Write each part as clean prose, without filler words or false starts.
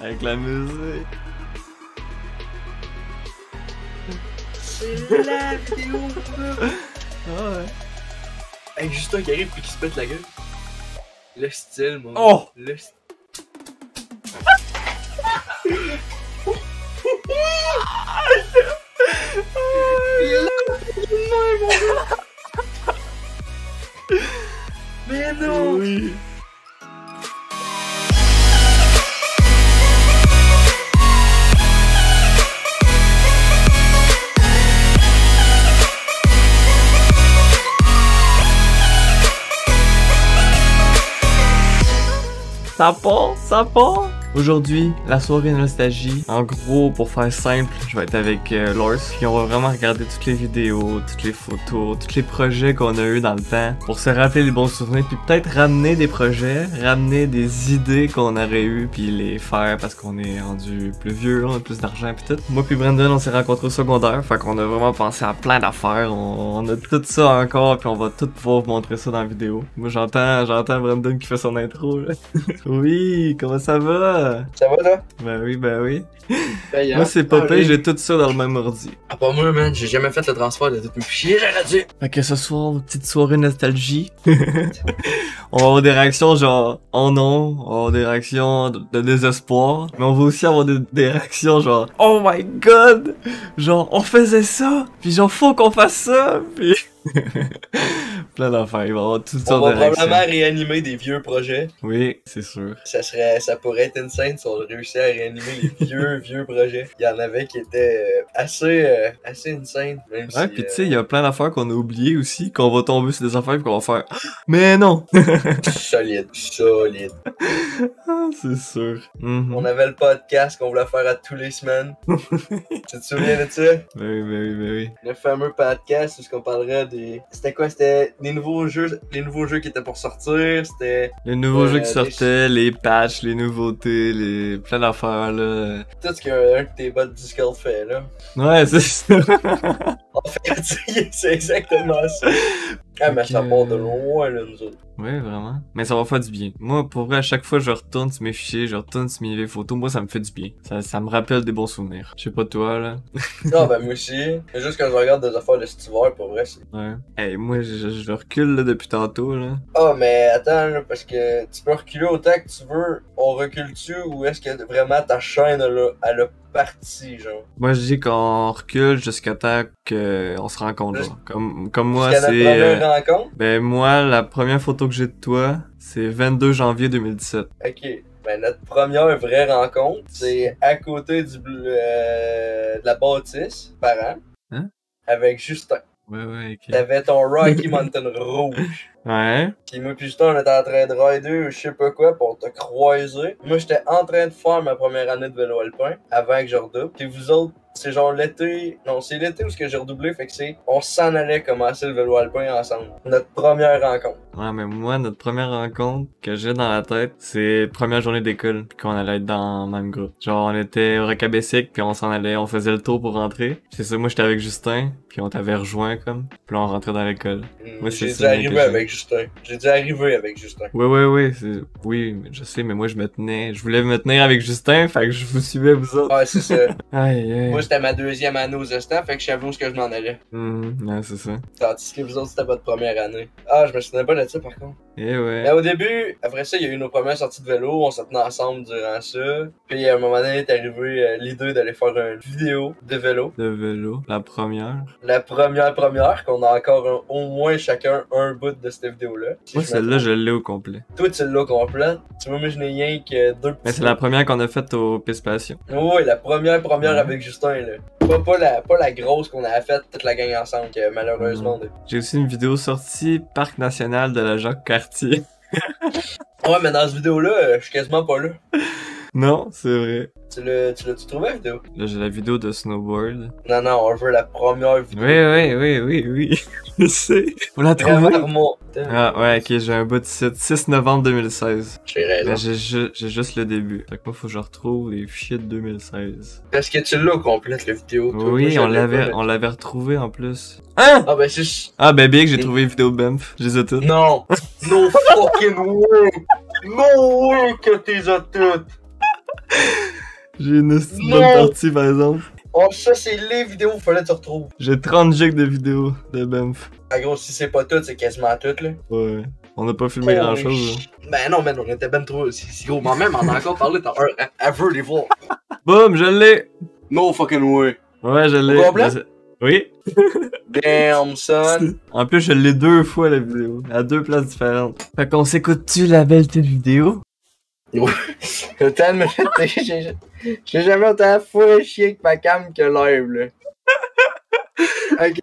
Avec la musique. C'est la vidéo, bro. Ah ouais. Avec Justin qui arrive pis qui se pète la gueule. Le style, mon Oh! Le style. Mais non! Oui. Ça part, ça part! Aujourd'hui, la soirée nostalgie. En gros, pour faire simple, je vais être avec Lors, puis on va vraiment regarder toutes les vidéos, toutes les photos, tous les projets qu'on a eu dans le temps pour se rappeler les bons souvenirs, puis peut-être ramener des projets, ramener des idées qu'on aurait eu, puis les faire parce qu'on est rendu plus vieux, on a plus d'argent, puis tout. Moi puis Brandon, on s'est rencontrés au secondaire, fait qu'on a vraiment pensé à plein d'affaires. On a tout ça encore, puis on va tout pouvoir vous montrer ça dans la vidéo. Moi, j'entends Brandon qui fait son intro, là. Oui, comment ça va? Ça va, là? Ben oui, ben oui. Payant. Moi, c'est pas payé, j'ai tout ça dans le même ordi. Ah, pas moi, man. J'ai jamais fait le transfert de toutes mes fichiers, j'aurais dû. Fait que ce soir, petite soirée nostalgie. On va avoir des réactions genre « Oh non », on va avoir des réactions de désespoir, mais on va aussi avoir des réactions genre « Oh my god », genre « On faisait ça », puis genre « Faut qu'on fasse ça », puis... plein d'affaires, il va y avoir toutes On sortes va de réactions. probablement réanimer des vieux projets. Oui, c'est sûr. Ça pourrait être insane si on réussissait à réanimer les vieux projets. Il y en avait qui étaient assez insane, même Ouais, si... pis tu sais, il y a plein d'affaires qu'on a oubliées aussi, qu'on va tomber sur des affaires pis qu'on va faire « Mais non! » Solide. Ah, c'est sûr. Mhm. On avait le podcast qu'on voulait faire à tous les semaines. Tu te souviens de ça? Ben oui, ben oui, ben oui. Le fameux podcast où on parlerait des... C'était quoi? C'était les nouveaux jeux qui étaient pour sortir, c'était... Les nouveaux jeux qui des- sortaient, les patchs, les nouveautés, les plein d'affaires là. Tout ce qu'un de tes bots Discord fait, là. Ouais, c'est ça. En fait, c'est exactement ça. Ah, mais ça part de loin, là, nous autres. Ouais, vraiment. Mais ça va faire du bien. Moi, pour vrai, à chaque fois, je retourne sur mes fichiers, je retourne sur mes vieilles photos. Moi, ça me fait du bien. Ça me rappelle des bons souvenirs. Je sais pas toi, là. Ah, ben moi aussi. C'est juste quand je regarde des affaires de cet hiver, pour vrai, c'est... Ouais. Hey, moi, je recule, là, depuis tantôt, là. Ah, mais attends, là, parce que tu peux reculer autant que tu veux. On recule-tu ou est-ce que vraiment ta chaîne, elle a parti, genre? Moi, je dis qu'on recule jusqu'à temps qu'on se rencontre, genre. Comme moi, Jusqu'à notre c'est... première rencontre? Ben, moi, la première photo que j'ai de toi, c'est 22 janvier 2017. Ok. Ben, notre première vraie rencontre, c'est à côté de la bâtisse, par an. Hein? Avec Justin. Ouais, ok. T'avais ton Rocky Mountain rouge. Ouais. Pis moi pis Justin, on était en train de rider ou je sais pas quoi pour te croiser. Moi, j'étais en train de faire ma première année de vélo alpin avant que je redouble. Pis vous autres, c'est genre l'été... Non, c'est l'été où j'ai redoublé, fait que c'est... On s'en allait commencer le vélo alpin ensemble. Notre première rencontre. Ouais, mais moi, notre première rencontre que j'ai dans la tête, c'est première journée d'école, puis qu'on allait être dans le même groupe. Genre, on était au Racabessic, puis on s'en allait, on faisait le tour pour rentrer. C'est ça, moi, j'étais avec Justin, puis on t'avait rejoint, comme. Puis là, on rentrait dans l'école. Ouais, c'est J'ai dû ça, arriver que j'ai. avec Justin. J'ai dû arriver avec Justin. Ouais, oui, mais je sais, mais moi, je voulais me tenir avec Justin, fait que je vous suivais, vous autres. Ouais, c'est ça. Aïe. Moi, c'était ma deuxième année aux Estats, fait que je savais où je m'en allais. Ouais, c'est ça. Tandis que vous autres, c'était votre première année. Ah, je me souvenais pas de ça, par contre. Eh ouais. Mais au début, après ça, il y a eu nos premières sorties de vélo, on se tenait ensemble durant ça. Puis à un moment donné, est arrivé l'idée d'aller faire une vidéo de vélo. De vélo, la première. La première, qu'on a encore au moins chacun un bout de cette vidéo-là. Si Moi, je me celle-là, trompe. je l'ai au complet. Toi, tu l'as complète. Tu vois, moi, je n'ai rien que deux petits. Mais c'est la première qu'on a faite au Piste Passion. Oui, la première Ouais. avec Justin, là. Pas la grosse qu'on a faite toute la gang ensemble, que malheureusement. J'ai aussi une vidéo sortie Parc National de la Jacques-Cartier. Ouais, mais dans cette vidéo-là, je suis quasiment pas là. Non, c'est vrai. Tu l'as-tu trouvé, la vidéo? Là, j'ai la vidéo de snowboard. Non, on veut la première vidéo. Oui. Je sais. Vous la trouvez? Vraiment. Ah, ouais, ok, j'ai un bout de site. 6 novembre 2016. J'ai raison. Mais j'ai juste le début. Fait que moi, faut que je retrouve les fichiers de 2016. Parce que tu l'as au complète, la vidéo. toi. Moi, Oui, je on l'ai l'avait, pas, on l'avait retrouvé en plus. Hein? Ah, ben c'est... Ah, ben bien que j'ai trouvé les vidéos Bump. Je les ai toutes. Non! No fucking way! No way que t'es as toutes! J'ai une bonne Non! partie par exemple. Oh, ça, c'est les vidéos qu'il fallait que tu retrouves. J'ai 30 gigs de vidéos de Banff. Ah, gros, si c'est pas tout, c'est quasiment tout, là. Ouais. On n'a pas filmé grand chose. Ben non, man, on était ben trop. C'est gros, mais même, on a encore parlé, elle veut les voir. Boum, je l'ai! No fucking way. Ouais, je l'ai. Au complet? Oui. Damn, son. En plus, je l'ai 2 fois la vidéo, à 2 places différentes. Fait qu'on s'écoute-tu la belle petite vidéo? Autant de me j'ai jamais autant fou chier avec ma cam que live, là. Ok,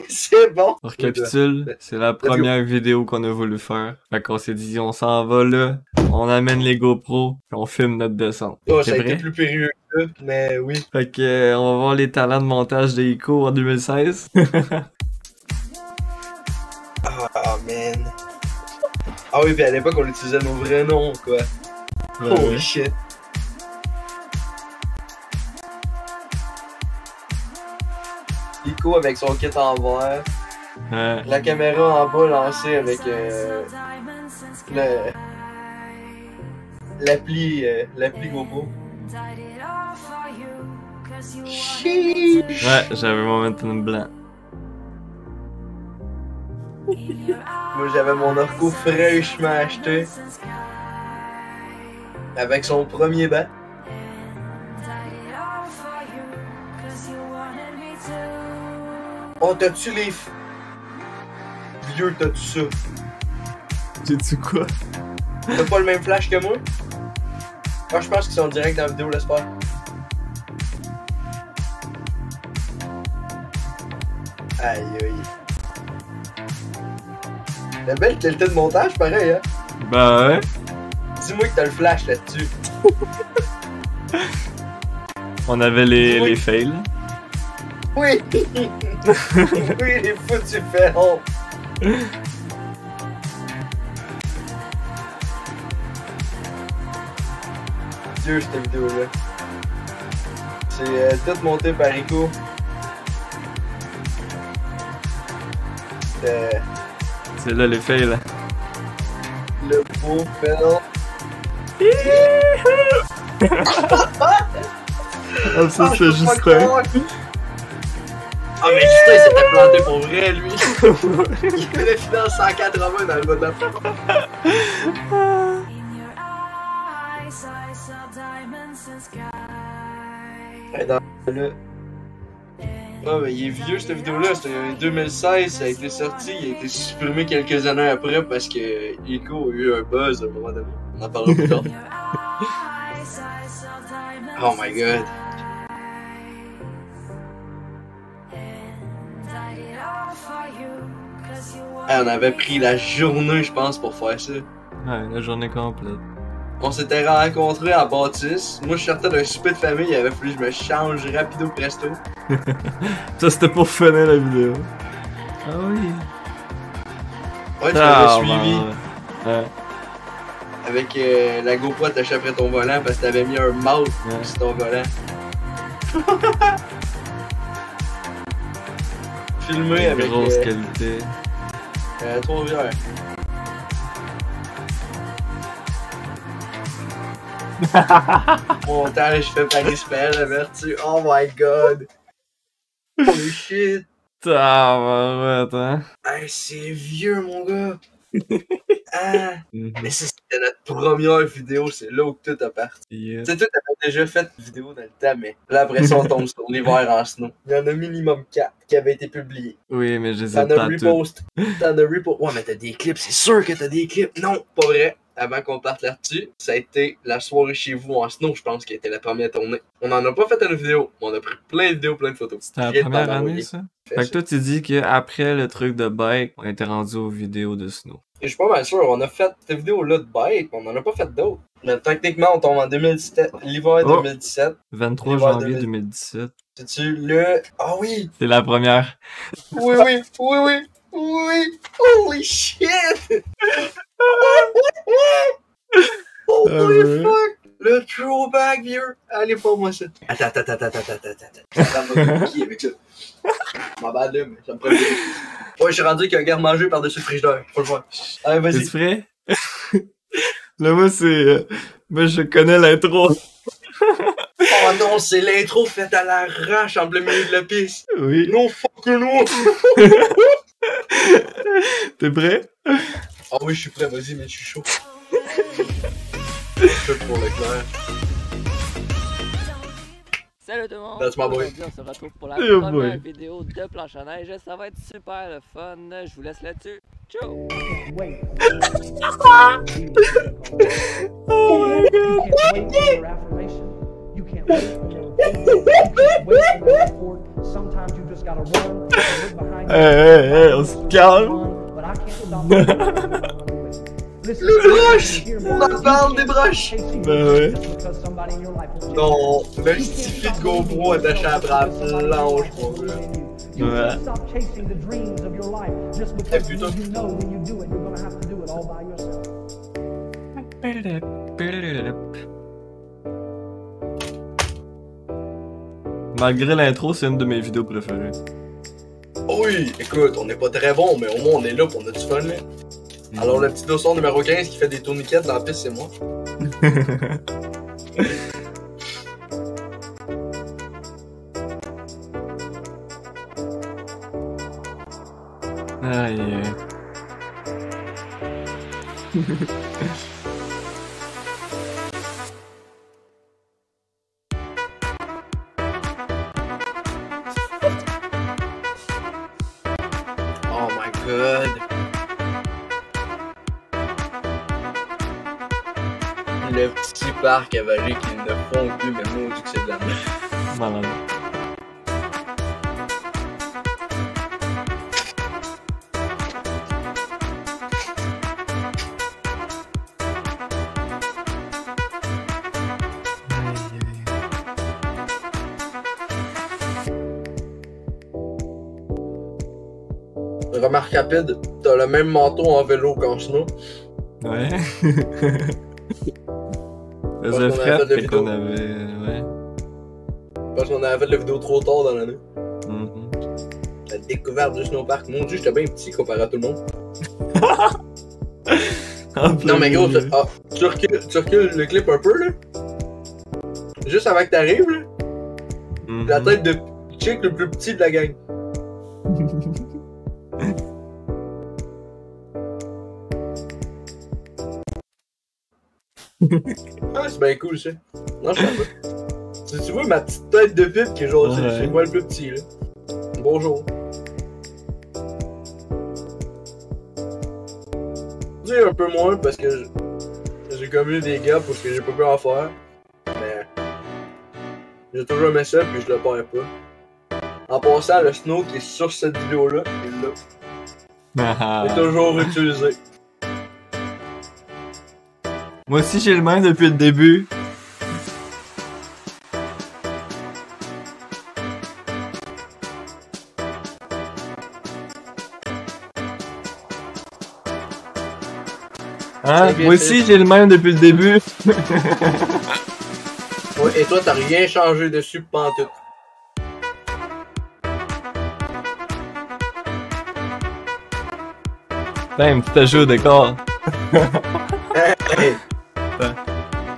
c'est bon. On récapitule, c'est la première vidéo qu'on a voulu faire. Fait qu'on s'est dit, on s'en va là, on amène les GoPro, puis on filme notre descente. Oh, C'est ça a vrai? été plus périlleux que ça, mais oui. Fait que, on va voir les talents de montage de Ico en 2016. Ah, man. Ah oui, pis à l'époque, on utilisait nos vrais noms, quoi. Holy shit. Ico avec son kit en verre. La caméra en bas lancée avec l'appli GoPro. Ouais, j'avais mon momentum blanc. Moi, j'avais mon Orco fraîchement acheté. Avec son premier banc. Oh, t'as-tu les... Vieux, t'as-tu ça? J'ai-tu quoi? T'as pas le même flash que moi? Moi, je pense qu'ils sont direct dans la vidéo, laisse faire. Aïe, aïe. La belle qualité de montage, pareil, hein? Bah ouais. Dis-moi que t'as le flash là-dessus. On avait les fails. Oui! Oui, les foutus ferrons! Dieu, cette vidéo-là. C'est tout monté par Rico. C'était C'est là les fails. le beau fail. Ah, ça c'est je peux pas Justin. croire. Ah, mais Justin s'était planté pour vrai, lui. Il avait fini en 180 dans le bas de la porte. Dans le... Ah, mais il est vieux cette vidéo-là, c'était 2016, ça a été sorti, il a été supprimé quelques années après parce que Ico a eu un buzz à un moment donné. On en parlera plus tard. Oh my god. Ah, on avait pris la journée, je pense, pour faire ça. Ouais, la journée complète. On s'était rencontrés à Bâtisse. Moi, je sortais d'un souper de famille, il avait fallu que je me change rapido presto. Ça c'était pour finir la vidéo. Ah oui. Ouais, tu m'avais suivi Ouais. avec la GoPro attachée après ton volant parce que t'avais mis un mouse sur ton volant. Filmé avec grosse qualité. Trois-Rivières. Montage fait par Ismaël Avertu. Oh my god. Holy shit. Ah, ouais, hein. Hey, c'est vieux, mon gars. Ah. Mais ça, c'était notre première vidéo. C'est là où tout a parti. Yeah. Tu sais, toi, t'avais déjà fait une vidéo dans le temps, mais là, après ça, on tombe sur l'hiver en snow. Il y en a minimum 4 qui avaient été publiés. Oui, mais je les ai T'en as pas toutes. repost. T'en as repost. Ouais, mais t'as des clips. C'est sûr que t'as des clips. Non, pas vrai. Avant qu'on parte là-dessus, ça a été la soirée chez vous en snow, je pense, qui a été la première tournée. On en a pas fait une vidéo, mais on a pris plein de vidéos, plein de photos. C'était la première année, ça? Fait que toi, tu dis qu'après le truc de bike, on était rendu aux vidéos de snow. Et je suis pas mal sûr, on a fait cette vidéo-là de bike, mais on en a pas fait d'autres. Mais techniquement, on tombe en 2017, l'hiver 2017. 23 janvier 2017. C'est-tu le... Ah oui! C'est la première. Oui, oui, oui, oui, oui! Holy shit! Holy fuck! Le throwback, vieux! Allez, pas moi ça. Attends. Ça me qui avec ça? Ma bad là, mais ça me prend le ouais, je suis rendu qu'il y a un garde-manger par-dessus le frigidaire. Faut le voir. Allez, vas-y. T'es prêt? Là, moi, c'est... moi, je connais l'intro. Oh non, c'est l'intro faite à l'arrache en plein milieu de la piste. Oui. Non, fuck no. T'es prêt? Ah oui, je suis prêt, vas-y, mais je suis chaud. Fait pour le clair. Salut tout le monde! That's my boy. Aujourd'hui, on se retrouve pour la Yeah, première boy. vidéo de planche à neige. Ça va être super le fun. Je vous laisse là-dessus. Ciao! Wait. Oh my You god. can't wait for your affirmation. You can't wait for your opinion. You can't wait for your support. Sometimes you just gotta run. And look behind you. Hey, on se calme. But I can't stop you. Listen, Le brush! hear me. On en parle des brushs! Chasing Ben you ouais. just because somebody in your life will Non, le stifi de GoPro attaché à la planche, mon gars. You Ouais. can't stop chasing the dreams of your life just Eh, because putain. you know when you do it, you're gonna have to do it all by yourself. Malgré l'intro, c'est une de mes vidéos préférées. Oui, écoute, on n'est pas très bon, mais au moins on est là pour notre fun, là. Alors, le petit dossard numéro 15 qui fait des tourniquettes dans la piste, c'est moi. Aïe, aïe. Oh my god. Le petit parc avalé qu'ils ne font plus, mais moi, on dit que c'est de la merde. Malade. Remarque rapide, t'as le même manteau en vélo qu'en snow. Ouais. Parce Faisait qu'on avait frais fait de la et qu'on vidéo. avait. Ouais. Parce qu'on avait fait la vidéo trop tard dans l'année. Mhm. La découverte du snowpark. Mon dieu, j'étais bien petit comparé à tout le monde. Non, mais gros, tu recules le clip un peu, là. Juste avant que t'arrives, là. Mhm. La tête de chick le plus petit de la gang. Ah, c'est bien cool, ça. Non, je sais pas. Tu vois ma petite tête de pipe qui est genre, Ouais. c'est moi le plus petit, là. Bonjour. Dis un peu moins parce que j'ai commis des gaps parce que j'ai pas pu en faire. Mais j'ai toujours aimé ça puis je le perds pas. En passant, le snow qui est sur cette vidéo-là, il Ah. est toujours utilisé. Moi aussi, j'ai le même depuis le début. Hein? C'est bien Moi fait. aussi, j'ai le même depuis le début. Ouais, et toi, t'as rien changé dessus pantoute. Ben, petit ajout au décor. Hey.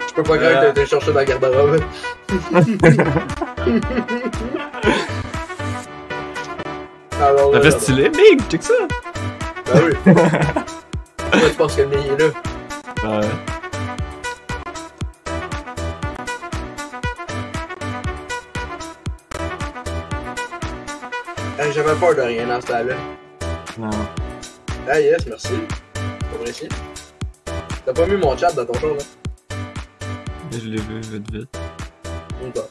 Je peux pas croire que t'as été chercher dans la garde-robe. Alors, Ça fait stylé, big, check ça. Ben oui. Pourquoi tu penses que le mien est là? Ouais. Hey, j'avais peur de rien dans ce temps-là. Non. Ah yes, merci. Apprécié. T'as pas mis mon chat dans ton show, là? Je l'ai vu vite vite. Ou pas?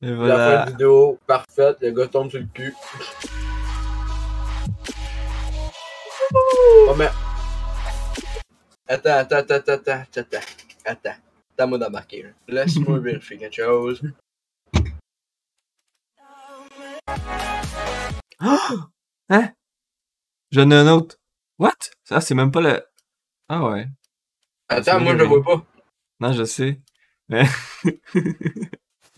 Et La fin voilà. de vidéo, parfaite, le gars tombe sur le cul. Oh mais... Attends. T'as moi d'embarquer, là. Laisse-moi vérifier quelque chose. Hein? J'en ai un autre. What? Ça, c'est même pas le... Ah ouais. Attends, moi je le vois pas. Non, je sais. Mais...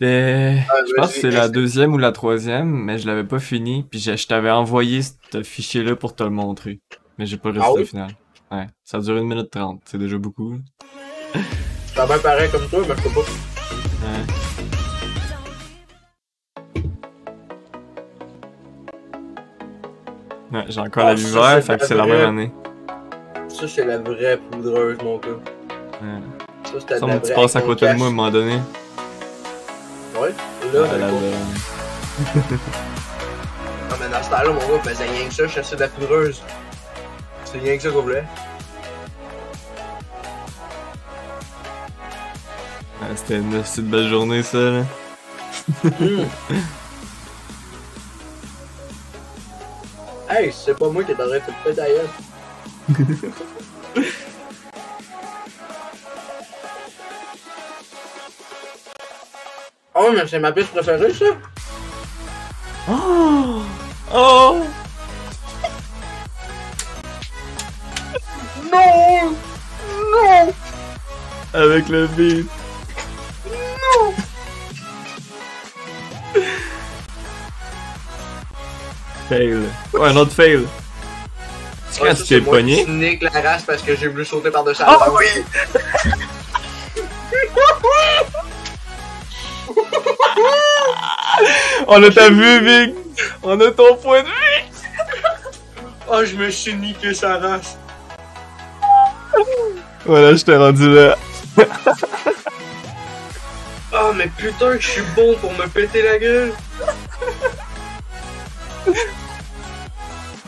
Je pense que c'est la deuxième ou la troisième, mais je l'avais pas fini, puis je t'avais envoyé ce fichier-là pour te le montrer. Mais j'ai pas le Ah résultat oui? final. Ouais, ça dure 1 minute 30, c'est déjà beaucoup. Ça va pareil comme toi, mais je peux pas. Ouais. Ouais, j'ai encore la Ah, ça, l'hiver, c'est fait que la c'est la vraie- même année. Ça, c'est la vraie poudreuse, mon gars. Ouais. Ça, c'était de Ça, la mon petit vraie passe à avec ton côté de moi à un cash. moment donné. Ouais, et là, Ah, là, quoi? là. Ah, mais dans ce temps-là, mon gars faisait rien que ça, je chassais de la poudreuse. C'est rien que ça qu'on voulait. Ouais, c'était une petite belle journée, ça, là. Mm. Hey, c'est pas moi qui t'aurais fait péter la gueule. Oh, mais c'est ma piste préférée, ça. Oh! Oh! Non! Non! Avec le beat. Non! Fail. Ouais, un autre fail. C'est quand tu t'es pogné? Je nique la race parce que j'ai voulu sauter par-dessus la Ah table. oui! On a ta vue, Vic! On a ton point de vue! Oh, je me suis niqué sa race. Voilà, je t'ai rendu là. Oh, mais putain, que je suis bon pour me péter la gueule.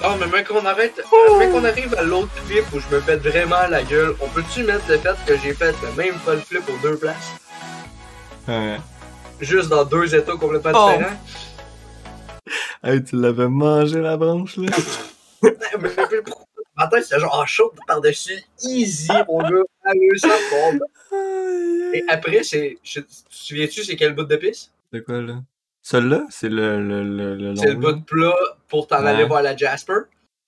Oh, mais mec, on arrête. Mec, on arrive à l'autre clip où je me pète vraiment la gueule. On peut-tu mettre le fait que j'ai fait le même full flip aux deux places? Ouais. Juste dans deux états complètement Oh. différents? Hey, tu l'avais mangé la branche, là? Mais attends, c'était genre en chaud par-dessus. Easy, mon gars. Allez, ça tombe. Et après, tu te souviens-tu, c'est quel bout de piste? C'est quoi, là? Celui-là? C'est le long, C'est le bout là? de plat pour t'en Ouais. aller voir la Jasper.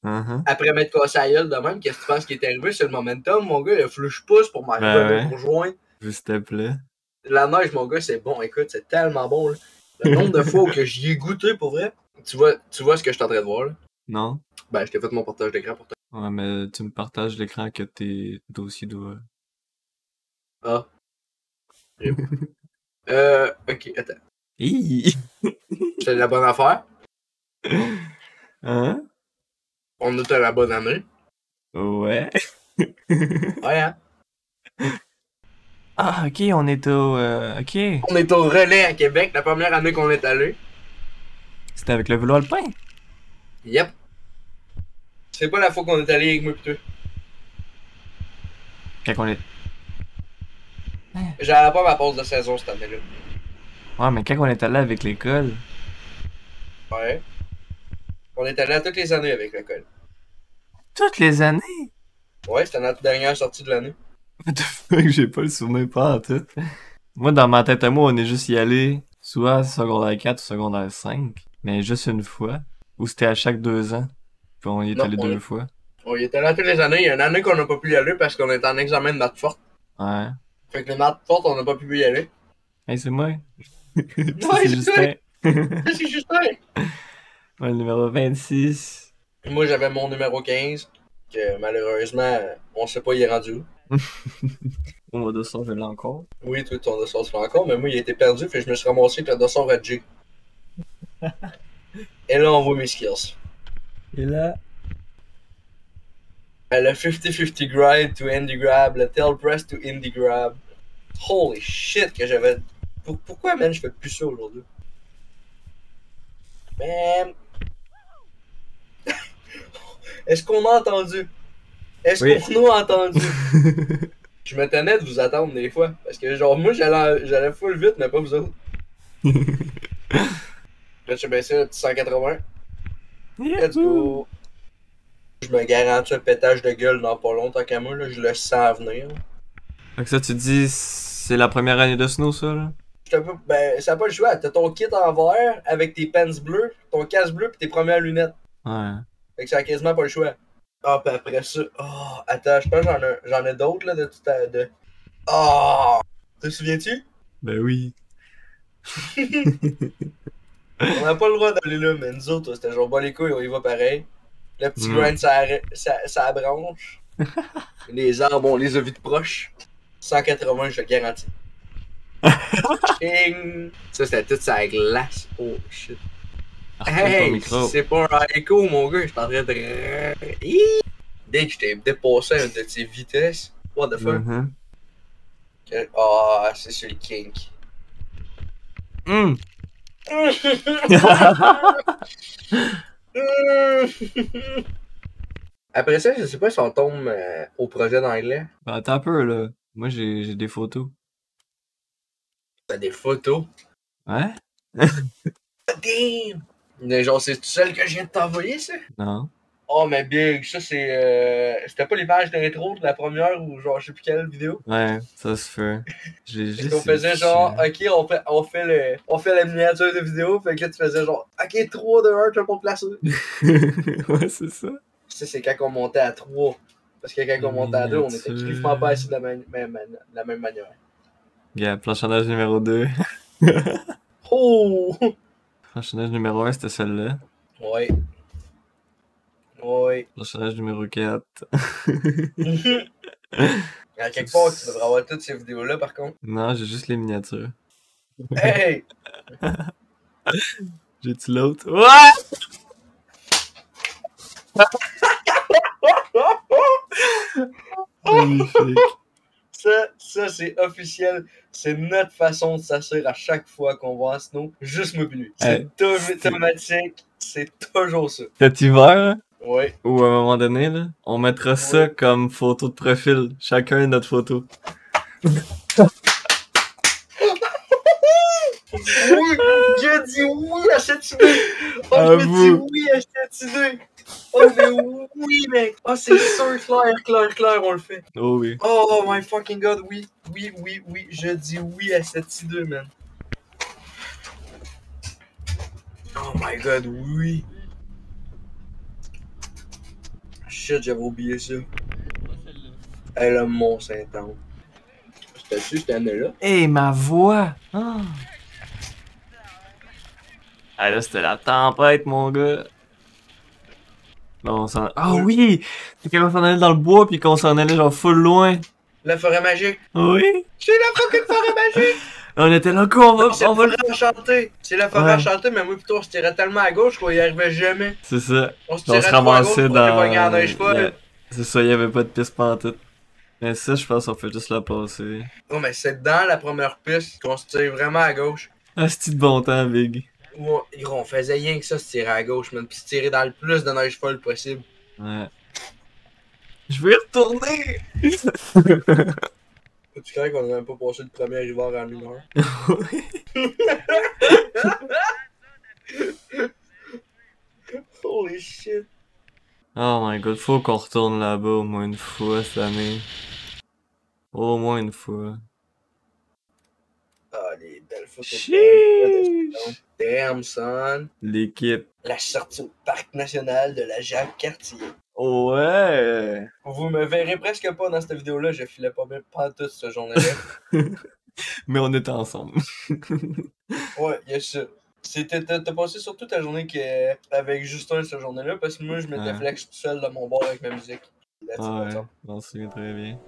Uh-huh. Après m'être cassé la gueule de même, qu'est-ce que tu penses qui est arrivé? C'est le momentum, mon gars. Il a fallu que je pousse pour m'arriver Ben à ouais. me rejoindre. S'il te plaît. La neige, mon gars, c'est bon. Écoute, c'est tellement bon. Là. Le nombre de fois que j'y ai goûté, pour vrai. Tu vois ce que je suis en train de voir, là? Non? Ben, je t'ai fait mon partage d'écran pour toi. Ouais, mais tu me partages l'écran que tes dossiers doivent... Ah. Ok, attends. Hi! C'est la bonne affaire. Hein? On est à la bonne année. Ouais. Ouais, hein? Ah, ok, on est au... ok. On est au relais à Québec, la première année qu'on est allé. C'était avec le vélo alpin? Yep. C'est pas la fois qu'on est allé avec moi pis toi. Quand on est... J'avais pas ma pause de saison cette année-là. Ouais, mais quand on est allé avec l'école... Ouais. On est allé à toutes les années avec l'école. Toutes les années? Ouais, c'était notre dernière sortie de l'année. What the fuck, j'ai pas le souvenir pas en tout. Moi, dans ma tête à moi, on est juste y allé soit secondaire 4 ou secondaire 5, mais juste une fois. Ou c'était à chaque 2 ans. Puis on y est Non, allé on 2 est- fois. On y était là toutes les années. Il y a une année qu'on n'a pas pu y aller parce qu'on était en examen de maths forte. Ouais. Fait que les maths fortes, on n'a pas pu y aller. Hey, c'est moi. Puis Ouais, c'est c'est Justin. C'est Justin. Ouais, le numéro 26. Moi, j'avais mon numéro 15. Que malheureusement, on sait pas il est rendu où. On va de ça, je l'ai encore. Oui, toi, ton dossard, tu l'as encore, mais moi, il a été perdu. Fait que je me suis ramassé avec le dossard à G. Et là, on voit mes skills. Et là... Le 50-50 grab to indie grab, le tail press to indie grab. Holy shit que j'avais... Pourquoi, man, je fais plus ça aujourd'hui? Man... Est-ce qu'on a entendu? Est-ce Oui. qu'on a entendu? Je me tenais de vous attendre des fois. Parce que genre, moi, j'allais full vite, mais pas vous autres. Là, j'ai baissé le petit 180. Let's go. Je me garantis un pétage de gueule dans pas longtemps qu'à moi, là, je le sens venir. Fait que ça, tu dis, c'est la première année de snow, ça, là? Ben, ça n'a pas le choix. T'as ton kit en verre avec tes pants bleus, ton casque bleu pis tes premières lunettes. Ouais. Fait que ça a quasiment pas le choix. Ah, pis après ça, oh, attends, je pense que j'en ai d'autres, là, de tout à... de... Oh! Te souviens-tu? Ben oui. On n'a pas le droit d'aller là, mais nous autres, c'était genre, bah les couilles, on y va pareil. Le petit grind, ça branche. Les arbres, on les a vus de proche. 180, je le garantis. Ching! Ça, c'était toute sa glace. Oh shit. Retourne ton Hey, micro. c'est pas un écho, mon gars. J'étais en train de. Hi! Dès que je t'ai dépassé à une de tes vitesses. What the fuck? Mhm. Ah, c'est sur le kink. Mm. Après ça, je sais pas si on tombe au projet d'anglais. Ben, attends un peu, là. Moi, j'ai des photos. T'as des photos. Ouais? Damn! Mais genre, c'est tout seul que je viens de t'envoyer, ça? Non. Oh, mais Big, ça c'est. C'était pas l'image d'intro de la première ou genre, je sais plus quelle vidéo. Ouais, ça se fait. J'ai Fait juste. qu'on faisait genre, ok, on fait la miniature de vidéo, fait que là tu faisais genre, ok, 3, 2, 1, tu vas pas me placer. Ouais, c'est ça. Ça, c'est quand on montait à 3. Parce que quand on montait à 2, on était Miniature. crissement pas assis de la même manière. Gars, planchonnage numéro 2. Oh! Planchonnage numéro 1, c'était celle-là. Ouais. Ouais. Planchonnage numéro 4. À quelque part, tu devrais avoir toutes ces vidéos-là par contre. Non, j'ai juste les miniatures. Hey! J'ai-tu l'autre? Ouais! Magnifique. Ça c'est officiel. C'est notre façon de s'assurer à chaque fois qu'on va en snow. Juste moi pis lui. C'est automatique. C'est toujours ça. Cet hiver, Ouais. ou à un moment donné, là, on mettra ça comme photo de profil. Chacun notre photo. Oui! J'ai dit oui à cette idée! Oh, À je vous. dis oui à cette idée! Oh, mais oui, mec! Oh, c'est sûr, clair, on le fait. Oh oui. Oh my fucking god, oui. Oui. Je dis oui à cette idée, man. Oh my god, oui. Shit, j'avais oublié ça. Elle le Mont-Saint-Anne. C'était sûr, cette année-là. Hey, ma voix! Ah. Ah là, c'était la tempête, mon gars. Bon, on s'en... Ah oui! C'est quand on s'en allait dans le bois puis qu'on s'en allait genre full loin. La forêt magique. Oui! C'est la fucking forêt magique! On était là, quoi, C'est on va la forêt enchantée. C'est la forêt Ouais. enchantée, mais moi plutôt on se tirait tellement à gauche qu'on y arrivait jamais. C'est ça. On se On tirait se trop à gauche ramassait pour aller dans... pogner en neige folle. C'est ça, il y avait pas de piste pantoute. Mais ça, je pense qu'on fait juste la passer. Oh, mais c'est dans la première piste qu'on se tire vraiment à gauche. Ah, c'est de bon temps, Big. Où on faisait rien que ça, se tirer à gauche, man. Puis se tirer dans le plus de neige folle possible. Ouais. Je veux y retourner! Tu crois qu'on a même pas passé le premier hiver en 1 heure? Holy shit. Oh my god, faut qu'on retourne là-bas au moins une fois cette année. Au moins une fois. Ah, les belles photos. Chiche! Damn, son. L'équipe. La sortie au parc national de la Jacques-Cartier. Ouais! Vous me verrez presque pas dans cette vidéo-là, je filais pas bien pantoute ce journée-là. Mais on était ensemble. Ouais, y'a ça. T'as passé surtout ta journée avec Justin cette journée-là, parce que moi je m'étais Ouais. flex tout seul dans mon bar avec ma musique. That's it, Ah that's ouais, all. on se souvient très bien.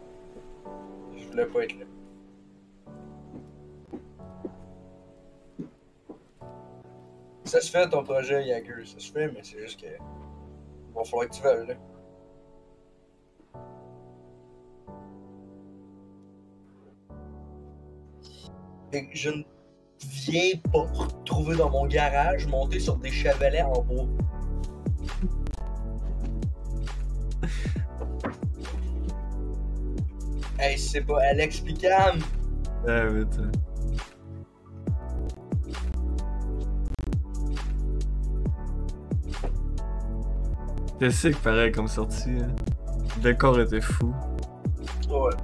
Je voulais pas être là. Ça se fait ton projet, Jagger, ça se fait, mais c'est juste que. Va falloir que tu veuilles, là. Et je ne viens pas retrouver dans mon garage monté sur des chevalets en bois. Hey, c'est pas Alex Picam! Ah ouais, toi. C'est sick pareil comme sortie. Hein. Le décor était fou. Ouais.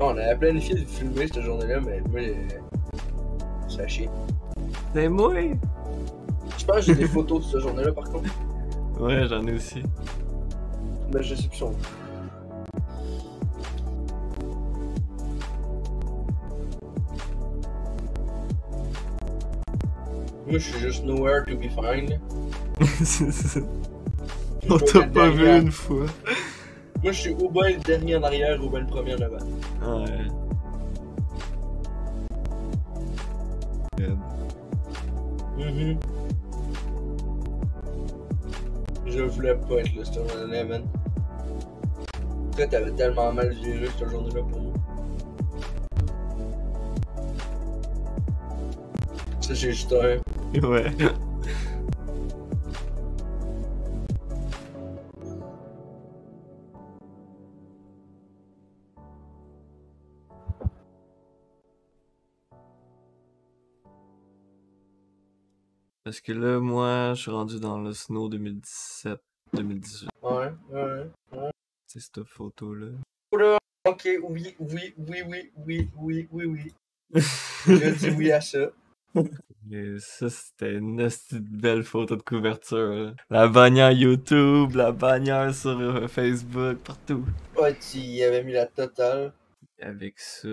On avait planifié de filmer cette journée-là, mais moi, ça a chié. C'est moi! Je pense que j'ai des photos de cette journée-là, par contre. Ouais, j'en ai aussi. Mais je sais plus son. Moi, je suis juste nowhere to be found. On t'a pas vu une fois. Moi, je suis ou bien le dernier en arrière ou bien le premier en avant. Ouais. Good. Je voulais pas être là cette journée-là, man. Toi, t'avais tellement mal géré cette journée-là pour moi. Ça, j'ai juste un. Ouais. Parce que là, moi, je suis rendu dans le Snow 2017-2018. Ouais. C'est cette photo-là. Ok, oui. Je dis oui à ça. Et ça, c'était une hostie de belle photo de couverture. Là. La bannière YouTube, la bannière sur Facebook, partout. Ouais, tu y avais mis la totale. Avec ça...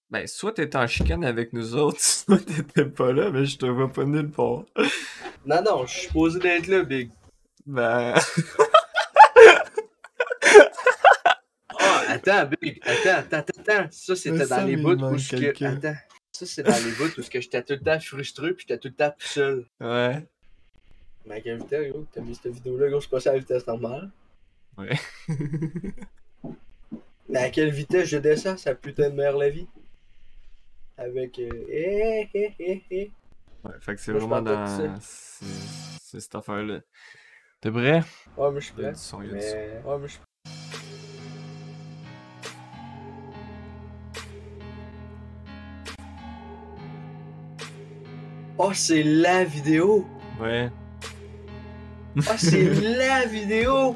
Ben, soit t'étais en chicane avec nous autres, soit t'étais pas là, mais je te vois pas nulle part. Non, je suis supposé d'être là, Big. Ben... Ah, attends, Big. Attends. Ça, c'était ça, dans les mais bouts il manque où je... quelqu'un. Attends. Ça, c'est dans les bouts où j'étais tout le temps frustré pis j'étais tout le temps tout seul. Ouais. Mais à quelle vitesse, gros, t'as mis cette vidéo-là, gros, je suis passé à la vitesse normale. Ouais. Mais à quelle vitesse je descends, ça putain de meilleure la vie? Avec Ouais, fait que c'est Moi, je vraiment partais de dans... C'est cette affaire-là. T'es prêt? Ouais, moi je suis Il y a prêt. du son, il y a du Mais... Ouais, moi je suis Oh, c'est la vidéo! son. Ouais. Oh, c'est la vidéo!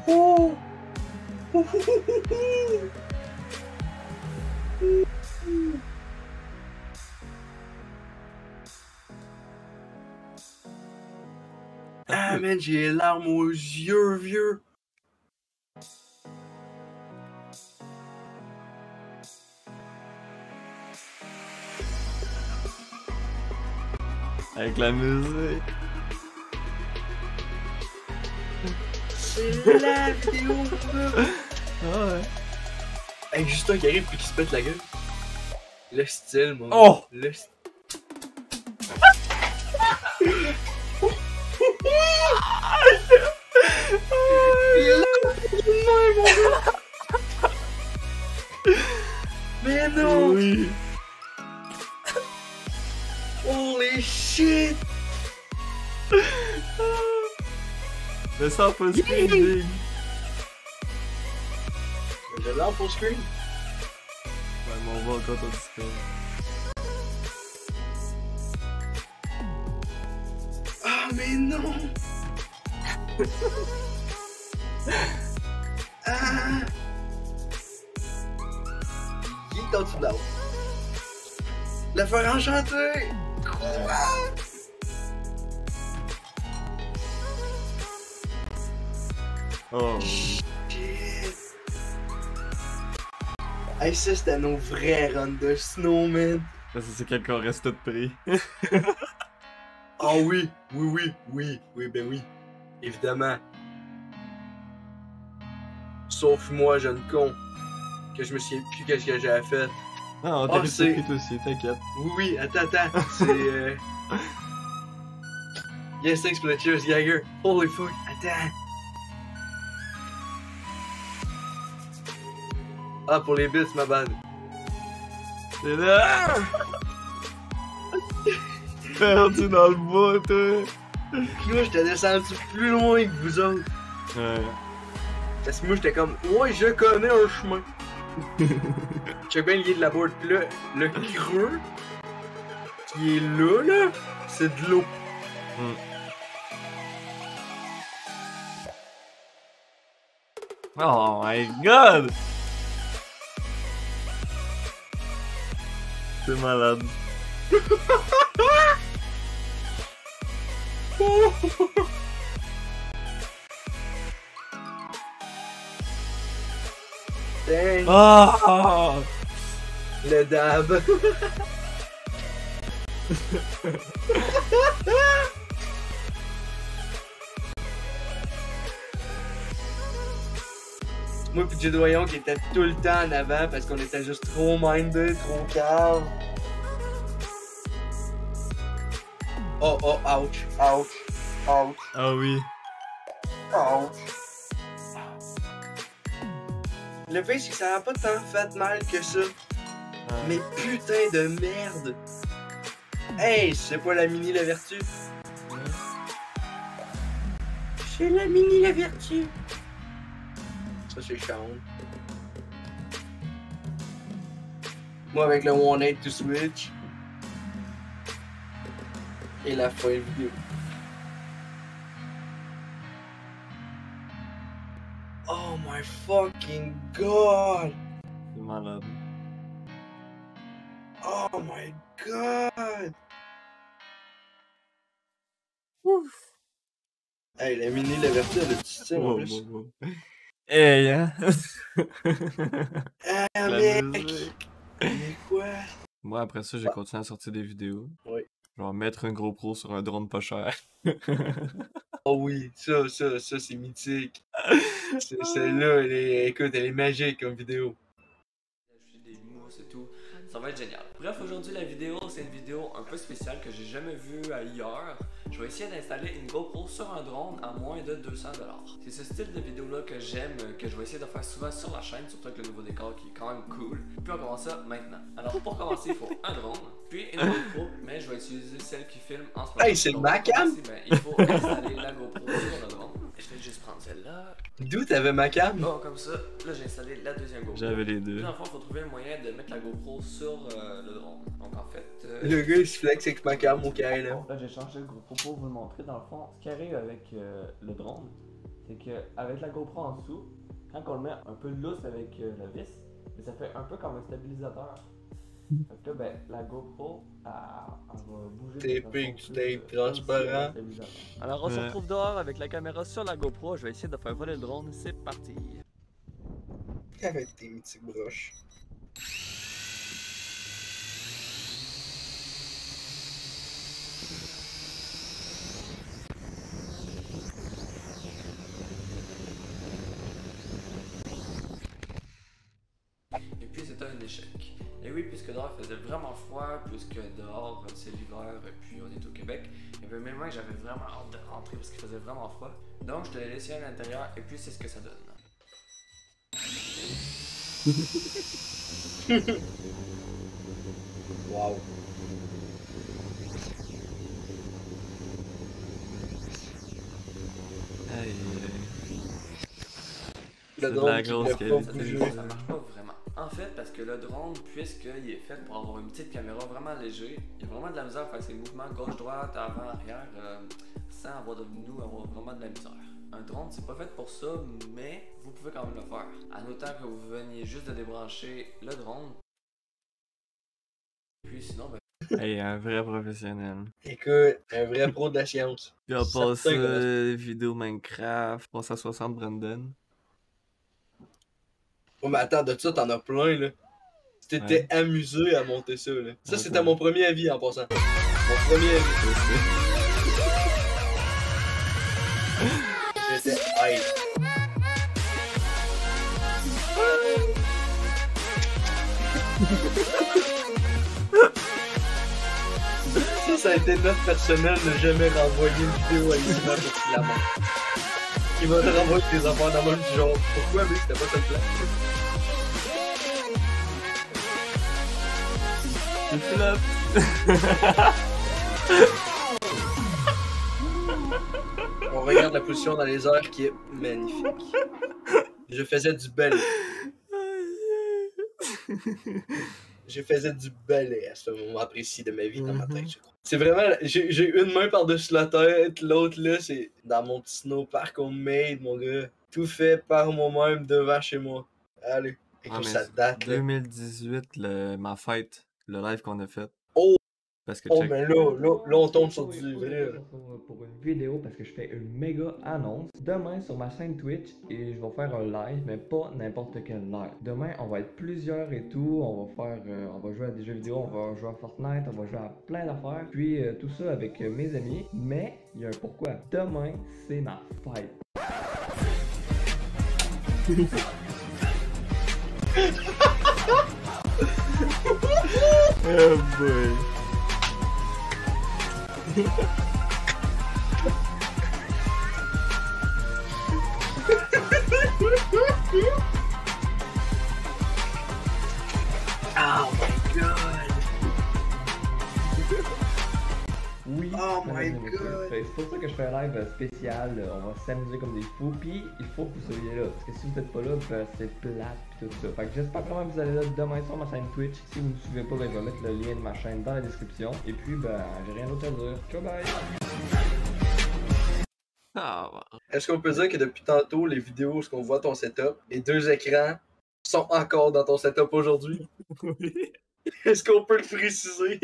Oh! Ah, man, j'ai les larmes aux yeux, vieux! Avec la musique. C'est la vidéo, vieux! Ah ouais. Avec Justin qui arrive et qui se pète la gueule. Le style, mon Oh! Le style. Mais non! Oui. Holy shit! Mais ça pas screening. Je l'ai en full screen. Ouais, mais on va encore t'en discuter. Ah, mais non! Ah! Il est en dessous de là-haut. La fleur enchantée! Quoi? Oh. Shit! Hey, ça c'était nos vrais runs de snow, man! Ça, c'est quand qu'on reste tout pris. Ah oui, ben oui, évidemment. Sauf moi, jeune con, que je me souviens plus qu'est-ce que j'avais fait. Non, Ah, t'as c'est- resté toi aussi, t'inquiète. Oui, attends, c'est Yes, thanks for the cheers, Jagger. Holy fuck, attends. Ah, pour les bits, ma bad. C'est là! Perdu dans le bois, toi! Puis moi, j'étais descendu plus loin que vous autres. Ouais. Parce que moi, j'étais comme, ouais, je connais un chemin. Check bien le guide de la board. Puis là, le creux qui est là, c'est de l'eau. Mm. Oh my god! C'est malade. Dang, Ah! le dab. Moi pis Jay Doyon qui était tout le temps en avant parce qu'on était juste trop minded, trop calme. Oh oh, ouch, ouch, ouch, Ah oui. ouch. Le pire c'est que ça n'a pas tant fait mal que ça. Mais putain de merde! Hey, c'est pas la mini la vertu? C'est la mini la vertu! Ça c'est Sean. Moi avec le 1-8 to switch. Et la fin vidéo. Oh my fucking god! C'est malade. Oh my god! Ouf. Hey, la mini la vertu elle a du style en Wow, plus. wow, wow. Hey, hein? Ah La mec! musique. Mais quoi? Moi, après ça, j'ai continué à sortir des vidéos. Oui. Je vais mettre un GoPro sur un drone pas cher. Oh oui, ça c'est mythique. Celle-là, écoute, elle est magique comme vidéo. Ajouter des mousses et tout, ça va être génial. Bref, aujourd'hui la vidéo, c'est une vidéo un peu spéciale que j'ai jamais vue ailleurs. Je vais essayer d'installer une GoPro sur un drone à moins de 200$. C'est ce style de vidéo là que j'aime, que je vais essayer de faire souvent sur la chaîne, surtout avec le nouveau décor qui est quand même cool. Puis on commence ça maintenant. Alors pour commencer, il faut un drone, puis une GoPro, mais je vais utiliser celle qui filme en ce moment. Hey, c'est le Donc, ma pour cam? commencer, ben, il faut installer la GoPro sur le drone. Je vais juste prendre celle-là. D'où t'avais ma cam? Bon, comme ça, là j'ai installé la deuxième GoPro. J'avais les Puis deux. dans le fond, il faut trouver un moyen de mettre la GoPro sur le drone. Donc en fait. Le gars il se flex avec ma cam au carré là. Là, j'ai changé le GoPro pour vous le montrer. Dans le fond, ce qui arrive avec le drone, c'est qu'avec la GoPro en dessous, quand on le met un peu lousse avec la vis, ça fait un peu comme un stabilisateur. Fait que là, ben, la GoPro, elle va bouger. de Tapé, façon du plus, tape comme transparent. un stabilisateur. Alors, on se Ouais. retrouve dehors avec la caméra sur la GoPro. Je vais essayer de faire voler le drone. C'est parti. Avec tes mythiques broches. Et puis c'était un échec. Et oui, puisque dehors il faisait vraiment froid, puisque dehors c'est l'hiver, et puis on est au Québec, et puis même moi j'avais vraiment hâte de rentrer parce qu'il faisait vraiment froid. Donc je l'ai laissé à l'intérieur, et puis c'est ce que ça donne. Wow. Aïe. Le C'est de drone la qui grosse voulait pas qualité. bouger. Ça marche pas vraiment. En fait, parce que le drone, puisqu'il est fait pour avoir une petite caméra vraiment léger, il y a vraiment de la misère à faire ses mouvements gauche-droite, avant, arrière, sans avoir avoir vraiment de la misère. Un drone, c'est pas fait pour ça, mais vous pouvez quand même le faire. En autant que vous veniez juste de débrancher le drone. Puis sinon, ben, Hey, un vrai professionnel. Écoute, un vrai pro de la science. Puis on Certain passe que- vidéo Minecraft, passe à 60 Brandon. Oh, mais attends, de ça, t'en as plein là. Tu t'étais amusé à monter ça là. Ça, Ouais, c'était ça. mon premier avis en passant. Mon premier avis. J'étais hype. Ça a été notre personnel de jamais renvoyer une vidéo à Isma pour qu'il la montre. Il m'a renvoyé des affaires dans le même genre. Pourquoi, mais c'était pas ça le plan? On regarde la position dans les airs qui est magnifique. Je faisais du ballet. Je faisais du ballet à ce moment précis de ma vie dans ma tête, je crois. C'est vraiment, j'ai une main par-dessus la tête, l'autre là, c'est dans mon petit snowpark homemade, mon gars. Tout fait par moi-même devant chez moi. Allez, Ah, écoute, mais ça date là. 2018, ma fête, le live qu'on a fait. Oh! Parce que Oh, check. mais là, on tombe sur du vrai. là. Pour une vidéo parce que je fais une méga annonce demain sur ma chaîne Twitch et je vais faire un live, mais pas n'importe quel live. Demain, on va être plusieurs et tout. On va jouer à des jeux vidéo, on va jouer à Fortnite, on va jouer à plein d'affaires. Puis tout ça avec mes amis. Mais il y a un pourquoi. Demain, c'est ma fête. Oh boy. Oh my god! Oui, Oh mesdames my et messieurs. God. Fait que c'est pour ça que je fais un live spécial. On va s'amuser comme des fous. Puis il faut que vous soyez là. Parce que si vous n'êtes pas là, ben, c'est plate pis tout ça. Fait que j'espère vraiment que vous allez là demain sur ma chaîne Twitch. Si vous ne me suivez pas, ben, je vais mettre le lien de ma chaîne dans la description. Et puis, ben, j'ai rien d'autre à dire. Ciao, bye! Ah, ouais. Est-ce qu'on peut dire que depuis tantôt, les vidéos où on voit ton setup, les deux écrans sont encore dans ton setup aujourd'hui? Oui. Est-ce qu'on peut le préciser?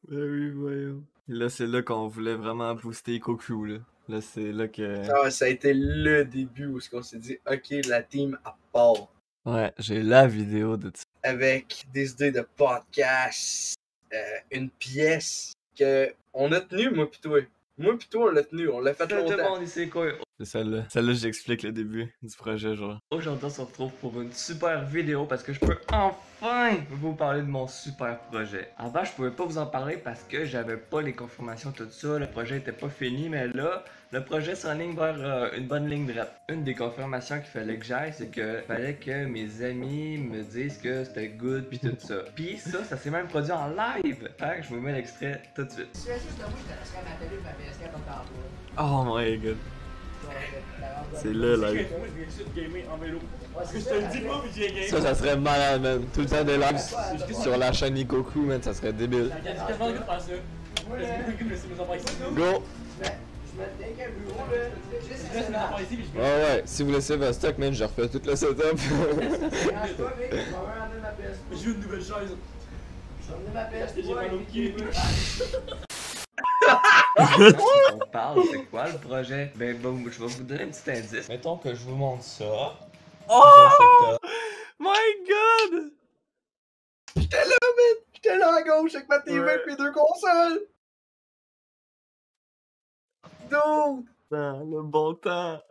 Ben oui, voyons. Là, c'est là qu'on voulait vraiment booster Koku, là. Là, c'est là que... Ah, ça a été le début où on s'est dit, ok, la team à part. Ouais, j'ai la vidéo de ça. Avec des idées de podcast, une pièce que on a tenue, moi pis toi. Moi pis toi, on l'a tenue, on l'a fait Tout le longtemps. monde ici, quoi? C'est celle-là. Celle-là, j'explique le début du projet, genre. Aujourd'hui, on se retrouve pour une super vidéo parce que je peux enfin vous parler de mon super projet. Avant, je pouvais pas vous en parler parce que j'avais pas les confirmations, tout ça. Le projet était pas fini, mais là, le projet s'enligne vers une bonne ligne droite. Une des confirmations qu'il fallait que j'aille, c'est que fallait que mes amis me disent que c'était good pis tout ça. Pis ça s'est même produit en live. Fait que je vous mets l'extrait tout de suite. Si juste de moi, je te laisserais ma télé, ma PS4 en temps. Oh my god. C'est là, là. Ouais, c'est ça, le dis pas, mais j'ai gagné. Ça serait malade, man. Tout le temps des lives sur la chaîne Ikoku, man. Ça serait débile. J'ai quasiment le goût de faire ça. Go! Je mets dès qu'un bureau, là. Je laisse Je laisse mes affaires ici, puis je Ouais, ouais. Si vous laissez votre stock, man, je refais tout le setup. dérange pas, mec. Je vais emmener ma PS. je veux une nouvelle chaise. Je vais emmener ma PS. J'ai mal au pied. On parle, c'est quoi le projet? Ben, bon, je vais vous donner un petit indice. Mettons que je vous montre ça. Oh! My god! J'étais là, man! J'étais là à gauche avec ma TV Ouais. et mes deux consoles! Donc, Dans le bon temps.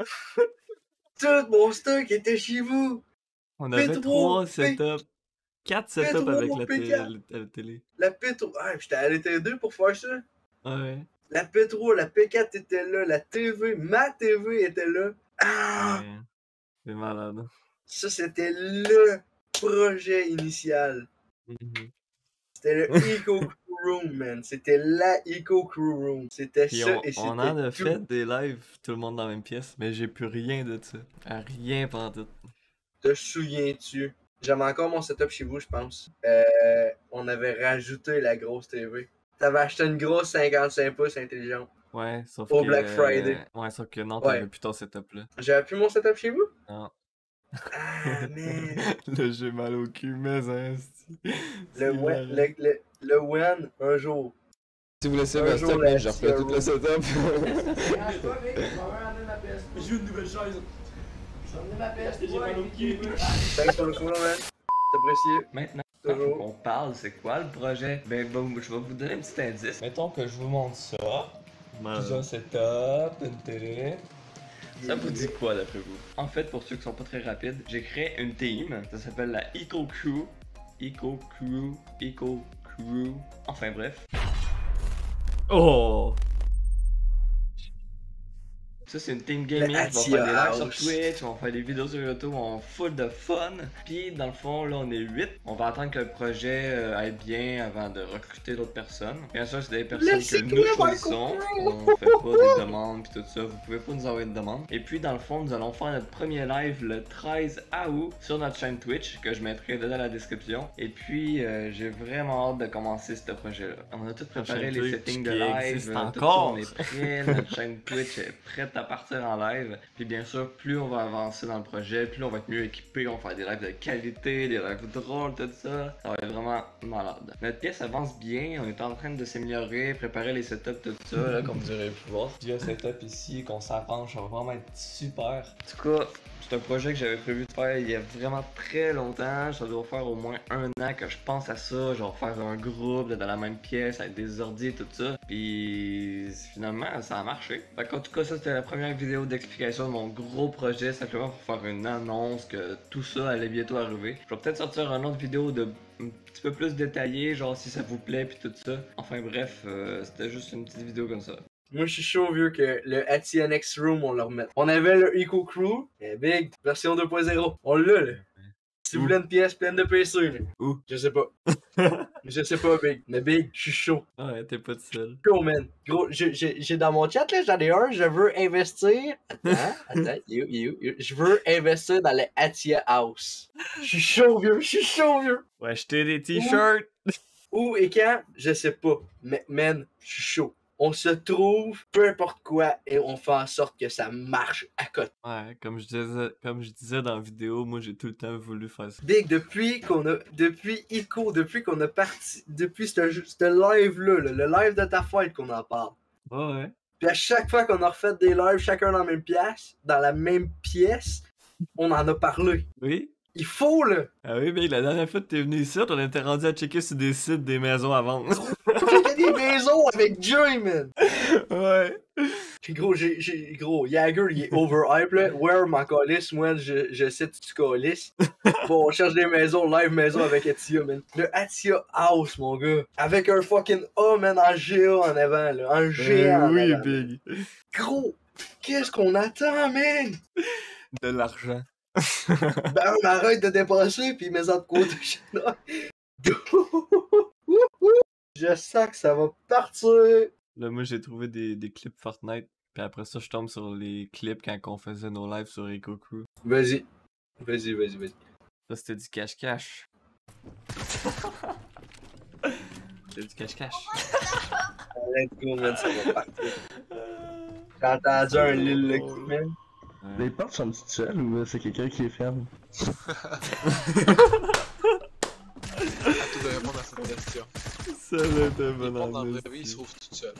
tout mon stock était chez vous! On avait P3, 3 P- setups. 4 setups P3, avec la P4. la télé. La P3, ah, j'étais à l'T2 pour faire ça. Ouais. La P3, la P4 était là, la TV, ma TV était là. Ah! Ouais. C'est malade. Ça, c'était le projet initial. Mhm. C'était le Eco Crew Room, man. C'était la Eco Crew Room. C'était Puis ça et c'était on en a tout. fait des lives, tout le monde dans la même pièce, mais j'ai plus rien de ça. Rien pendant tout. Te souviens-tu? J'avais encore mon setup chez vous, je pense. On avait rajouté la grosse TV. T'avais acheté une grosse 55 pouces intelligente. Ouais, sauf Au que... Black Friday. Ouais, sauf que non, Ouais. t'avais plus ton setup là. J'avais plus mon setup chez vous? Non. Ah, man. Là, j'ai mal au cul, mais hein, Le WAN, un jour. Si vous laissez un votre jour, stock, la man, je refais tout le setup. Dérange pas, mec. Je vais emmener ma PS. Je veux une nouvelle chaise. Je vais emmener ma PS. J'ai mal au pied. Thanks for the follow, man. T'apprécies. Maintenant, Toujours. on parle, c'est quoi le projet? Ben, bon, je vais vous donner un petit indice. Mettons que je vous montre ça. Plusieurs setups, une télé. Ça vous dit quoi d'après vous? En fait, pour ceux qui sont pas très rapides, j'ai créé une team. Ça s'appelle la Eco Crew. Eco Crew. Eco Crew. Enfin bref. Oh! Ça, c'est une team gaming. On va Atia faire des lives sur House. Twitch, on va faire des vidéos sur YouTube, on full de fun. Puis, dans le fond, là, on est 8. On va attendre que le projet aille bien avant de recruter d'autres personnes. Bien sûr, c'est des personnes que nous choisissons. On fait pas des demandes puis tout ça. Vous pouvez pas nous envoyer de demandes. Et puis, dans le fond, nous allons faire notre premier live le 13 août sur notre chaîne Twitch, que je mettrai dans la description. Et puis, j'ai vraiment hâte de commencer ce projet-là. On a tout préparé, les settings de live. Tout ça, on est prêt. Notre chaîne Twitch est prête à partir en live. Puis bien sûr, plus on va avancer dans le projet, plus on va être mieux équipé. On va faire des lives de qualité, des lives drôles, tout ça. Ça va être vraiment malade. Notre pièce avance bien. On est en train de s'améliorer, préparer les setups, tout ça. Là, comme vous aurez pu voir. Il y a un setup ici qu'on s'arrange. Ça va vraiment être super. En tout cas, c'est un projet que j'avais prévu de faire il y a vraiment très longtemps. Ça doit faire au moins 1 an que je pense à ça. Genre faire un groupe dans la même pièce avec des ordi et tout ça. Puis finalement, ça a marché. Fait qu'en tout cas, ça c'était la première vidéo d'explication de mon gros projet. Simplement pour faire une annonce que tout ça allait bientôt arriver. Je vais peut-être sortir une autre vidéo de un petit peu plus détaillée, genre si ça vous plaît puis tout ça. Enfin bref, c'était juste une petite vidéo comme ça. Moi, je suis chaud, vieux, que le ATNX Room, on le remette. On avait le Eco Crew, Big, version 2.0. On l'a, là. Si vous voulez une pièce pleine de PC, là. Où? Je sais pas. Je sais pas, Big. Mais Big, je suis chaud. Ouais, t'es pas tout seul. Chaud, man. Gros, j'ai dans mon chat, là, j'en ai un, je veux investir. Attends, je veux investir dans le Atia House. Je suis chaud, vieux. Je suis chaud, vieux. Ouais, acheter des t-shirts. Où et quand, je sais pas. Mais, man, je suis chaud. On se trouve, peu importe quoi, et on fait en sorte que ça marche à côté. Ouais, comme je disais dans la vidéo, moi j'ai tout le temps voulu faire ça. Big, depuis ICO, depuis qu'on a parti, depuis ce live-là, le live de ta fête qu'on en parle. Ouais. Puis à chaque fois qu'on a refait des lives, chacun dans la même pièce, on en a parlé. Oui? Il faut, là! Ah oui, mais la dernière fois que t'es venu ici, on était rendu à checker sur des sites des maisons à vendre. J'ai des maisons avec Joy, man! Ouais. Puis gros, gros, Jagger, il est overhype, là. Where ma calice, moi, je sais tu calices. Bon, on cherche des maisons, live maison avec Atia, man. Le Atia House, mon gars. Avec un fucking A, man, en GA en avant, là. En géant. Oui, en avant. Big. Gros, qu'est-ce qu'on attend, man? De l'argent. Ben, on arrête de dépenser, pis mets-en de côté, je sens que ça va partir. Là, moi j'ai trouvé des clips Fortnite. Puis après ça, je tombe sur les clips quand on faisait nos lives sur Eco Crew. Vas-y. Ça, c'était du cache-cache. C'était du cache-cache. Let's go, man, ça va partir. J'ai entendu un Lil Lucky, man. Les portes sont toutes seules ou c'est quelqu'un qui les ferme? À toi de répondre à cette question. Ça va être un Les bon portes dans la endroit. vraie vie, ils se trouvent toutes seules.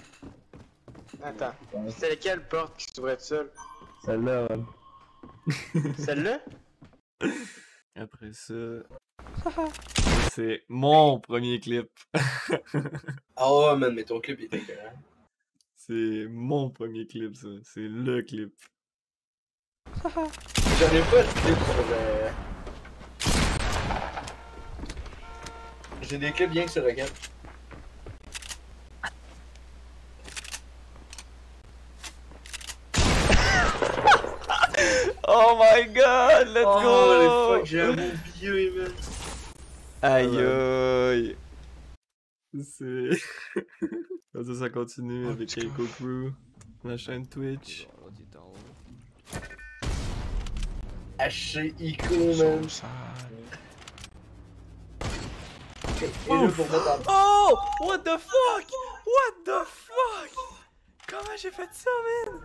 Attends, c'était laquelle porte qui s'ouvrait toute seule? Celle-là, ouais. Celle-là? Après ça... C'est mon premier clip. Ah ouais, man, mais ton clip il était écœurant. C'est mon premier clip, ça. C'est le clip. J'en ai pas de clip sur J'ai des clips bien que sur Rocket. Oh my god, let's Oh, go! les fuck, j'ai un mot vieux, man. Aïe aïe! C'est... ça continue avec Eco Crew, la chaîne Twitch. HC Ico, man. Et là, pour mettre en... Oh! What the fuck? What the fuck? Comment j'ai fait ça, man?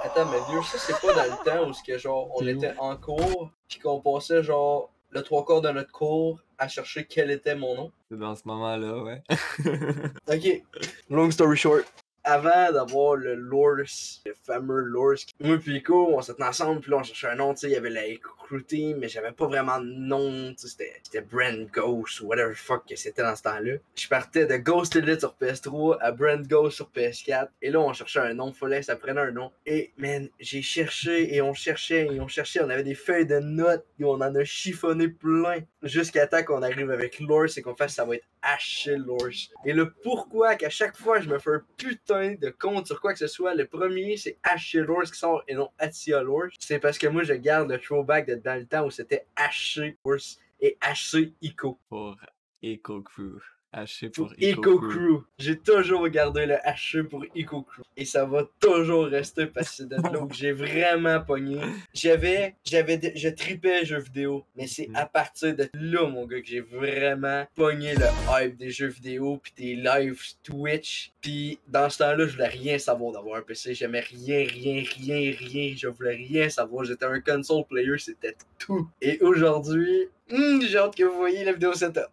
Attends, mais vieux, ça, c'est pas dans le temps où que, genre, on était en cours, pis qu'on passait, genre, le 3/4 de notre cours à chercher quel était mon nom. C'est dans ce moment-là, ouais. Ok, long story short. Avant d'avoir le Lors, le fameux Lors, moi pis Ico, on s'était ensemble, pis là on cherchait un nom, tu sais, il y avait la Eco Crew Team, mais j'avais pas vraiment de nom, tu sais, c'était Brand Ghost ou whatever the fuck que c'était dans ce temps-là. Je partais de Ghost Elite sur PS3 à Brand Ghost sur PS4, et là on cherchait un nom, fallait que ça prenne un nom. Et man, j'ai cherché, et on cherchait, on avait des feuilles de notes, et on en a chiffonné plein, jusqu'à temps qu'on arrive avec Lors et qu'on fasse ça va être haché Lors. Et le pourquoi qu'à chaque fois je me fais un putain putain de compte sur quoi que ce soit. Le premier, c'est HC Lores qui sort et non Atia Lores. C'est parce que moi, je garde le throwback de dans le temps où c'était HC Lores et HC Ico. Pour Eco Crew. Haché Pour pour Eco Crew. J'ai toujours gardé le HC pour Eco Crew. Et ça va toujours rester parce que c'est de là où j'ai vraiment pogné. Je tripais jeux vidéo. Mais c'est à partir de là, mon gars, que j'ai vraiment pogné le hype des jeux vidéo pis des lives Twitch. Pis dans ce temps-là, je voulais rien savoir d'avoir un PC. J'aimais rien. Je voulais rien savoir. J'étais un console player, c'était tout. Et aujourd'hui, j'ai hâte que vous voyez la vidéo setup.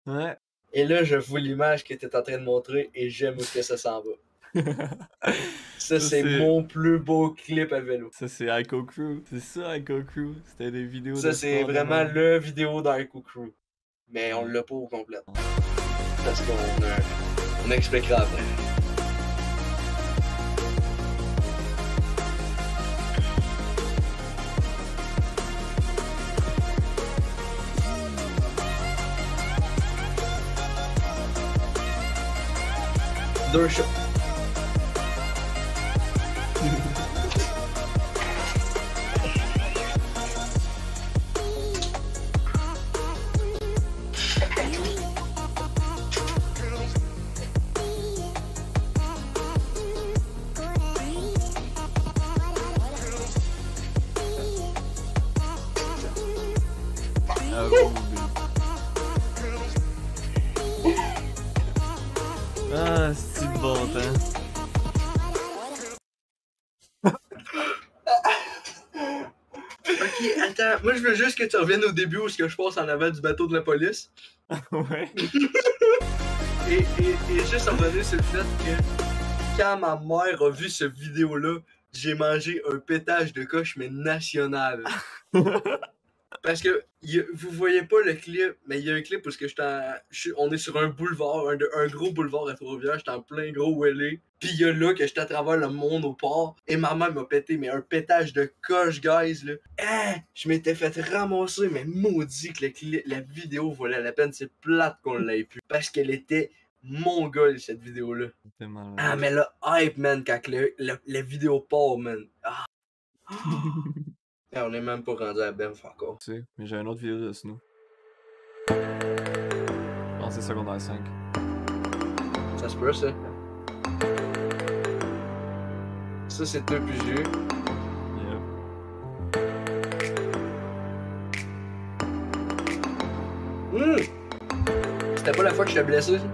Ouais. Et là, je vois l'image que tu es en train de montrer et j'aime où que ça s'en va. Ça, c'est mon plus beau clip à vélo. Ça, c'est Ico Crew. C'est ça, Ico Crew. C'était des vidéos Ça, de c'est sport de vraiment même. le vidéo d'Ico Crew. Mais on l'a pas au complet. Parce qu'on expliquera après. Deux shots. Ah, c'est bon temps. Ok, attends. Moi, je veux juste que tu reviennes au début où je passe en avant du bateau de la police. Ouais. Et juste revenir sur le fait que quand ma mère a vu cette vidéo-là, j'ai mangé un pétage de coche, mais national. Parce que vous voyez pas le clip, mais il y a un clip où on est sur un boulevard, un gros boulevard à Trois-Rivières, j'étais en plein gros wellé. Puis il y a là que j'étais à travers le monde au port, et ma mère m'a pété, mais un pétage de coche, guys, là. Hein? Je m'étais fait ramasser, mais maudit que la vidéo valait la peine, c'est plate qu'on l'ait pu. Parce qu'elle était mongole, cette vidéo-là. Ah, mais le hype, man, quand la vidéo part, man. Ah. On est même pas rendu à Benf encore. Tu sais, mais j'ai une autre vidéo de Snow. Je pense que c'est secondaire 5. Ça se peut, ça. Ça, c'est toi plus vieux. Yep. C'était pas la fois que je t'ai blessé, ça?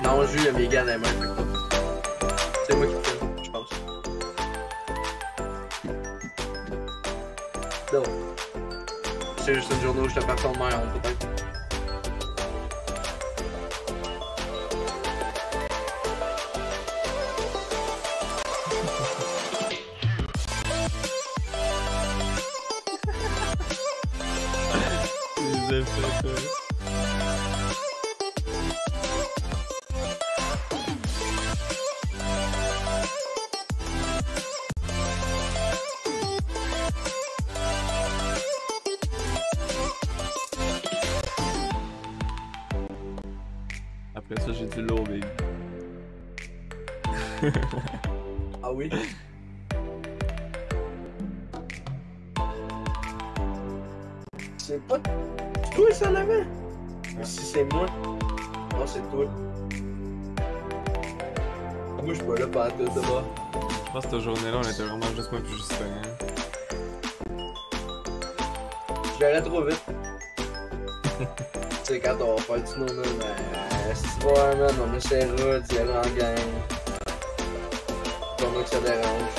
Non, Jules, il a mes gants dans les mains. C'est moi qui le fais, je pense. Non. C'est juste une journée où je te parle de mère, peut-être. Après ça, j'ai du lourd, baby. Ah oui? C'est pas toi ça en avant? Si c'est moi? Non, c'est toi. Moi, je suis pas là pendant tout d'abord. Je pense que cette journée-là, on était vraiment juste moi puis Justin. Hein. Je l'aurais trop vite. Tu sais, quand on va faire du snow, man, si tu vas, man, on essaiera d'y aller en gang. Pour moi que ça dérange.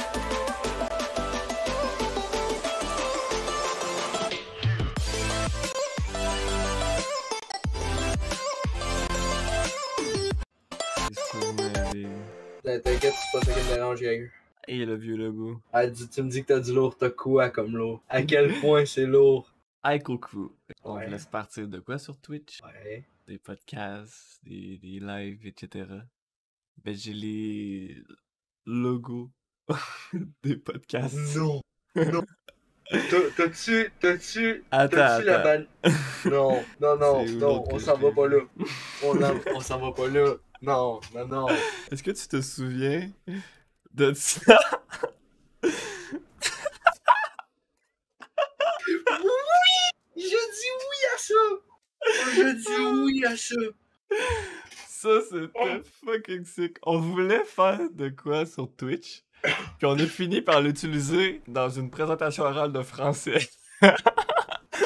T'inquiète, c'est pas ça qui me dérange, Gregor. Et le vieux logo. Ah, tu me dis que t'as du lourd, t'as quoi comme lourd? À quel point c'est lourd? Ico Crew. On Ouais. vous laisse partir de quoi sur Twitch? Ouais. Des podcasts, des lives, etc. Ben j'ai les logos des podcasts. Non! Non! T'as-tu Attends, la attends. Non, C'est où l'autre on que s'en je va l'ai pas vu? là. On s'en va pas là. Non. Est-ce que tu te souviens de ça? Je dis oui à ça! Je dis oui à ça! Ça, c'était fucking sick. On voulait faire de quoi sur Twitch, puis on a fini par l'utiliser dans une présentation orale de français.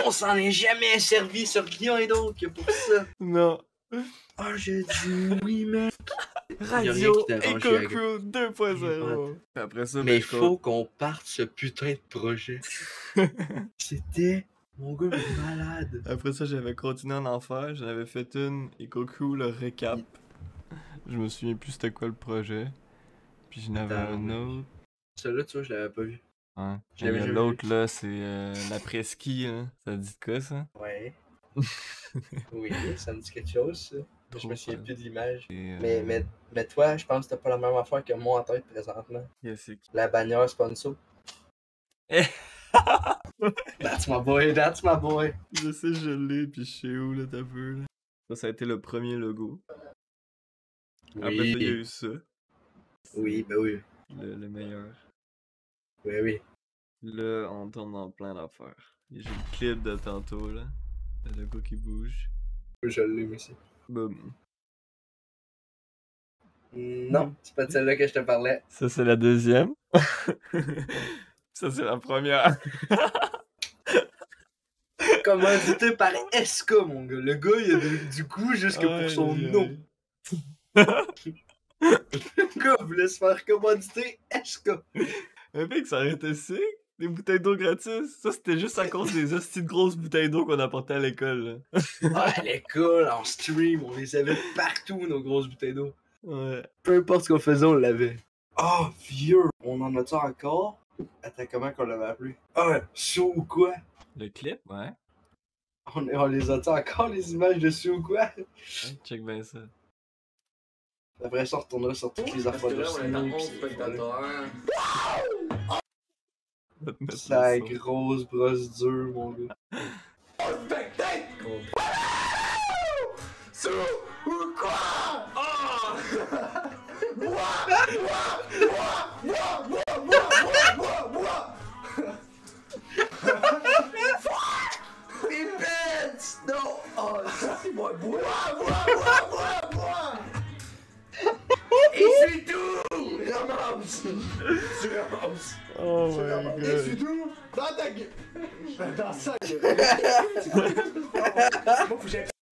On s'en est jamais servi sur rien d'autre que pour ça. Non. Oh, je dis oui, mec. Radio qui t'arrange, Eco Yago. Crew 2.0. Puis après ça, Mais ben, il faut qu'on parte ce putain de projet. C'était... Mon gars, mais malade. Après ça, j'avais continué à en faire. J'en avais fait une Eco Crew, le récap. Je me souviens plus c'était quoi le projet. Puis j'en avais Attends, un oui. autre. Celui-là, tu vois, je l'avais pas vu. Ouais. Je l'avais Il y a jamais l'autre là, c'est l'après-ski. Hein. Ça dit de quoi ça? Ouais. Oui, ça me dit quelque chose, ça. Je Trop me souviens fun. plus de l'image. Et, Mais toi, je pense que t'as pas la même affaire que moi en tête présentement. yeah, c'est qui? La bannière sponsor. Eh! That's my boy, that's my boy. Je sais, je l'ai, puis je sais où là, t'as peu là. Ça a été le premier logo. Après ça, il y a eu ça. Oui, ben oui. Le meilleur. Oui, oui. Là, on tourne dans plein d'affaires. J'ai le clip de tantôt là. Le logo qui bouge. Je l'ai aussi. Boum. Non, c'est pas de celle-là que je te parlais. Ça, c'est la deuxième. Ça, c'est la première. Commandité par SK, mon gars. Le gars, il a du goût jusque pour son nom. Le gars voulait se faire commanditer SK. Un mec, ça aurait été sick. Des bouteilles d'eau gratis. Ça, c'était juste à cause des hosties de grosses bouteilles d'eau qu'on apportait à l'école. Là. Ah, à l'école, en stream, on les avait partout, nos grosses bouteilles d'eau. Ouais. Peu importe ce qu'on faisait, on l'avait. Ah, vieux! On en a-tu encore? Attends, comment qu'on l'avait appelé? Ah, sous ou quoi? Le clip, ouais. On les a-tu encore, les images de sous ou quoi? Ouais, check bien ça. Après ça, on retournera sur toutes les affaires de Snoop. Va te mettre Sa le son. grosse brosse dure, mon gars. Oh my god.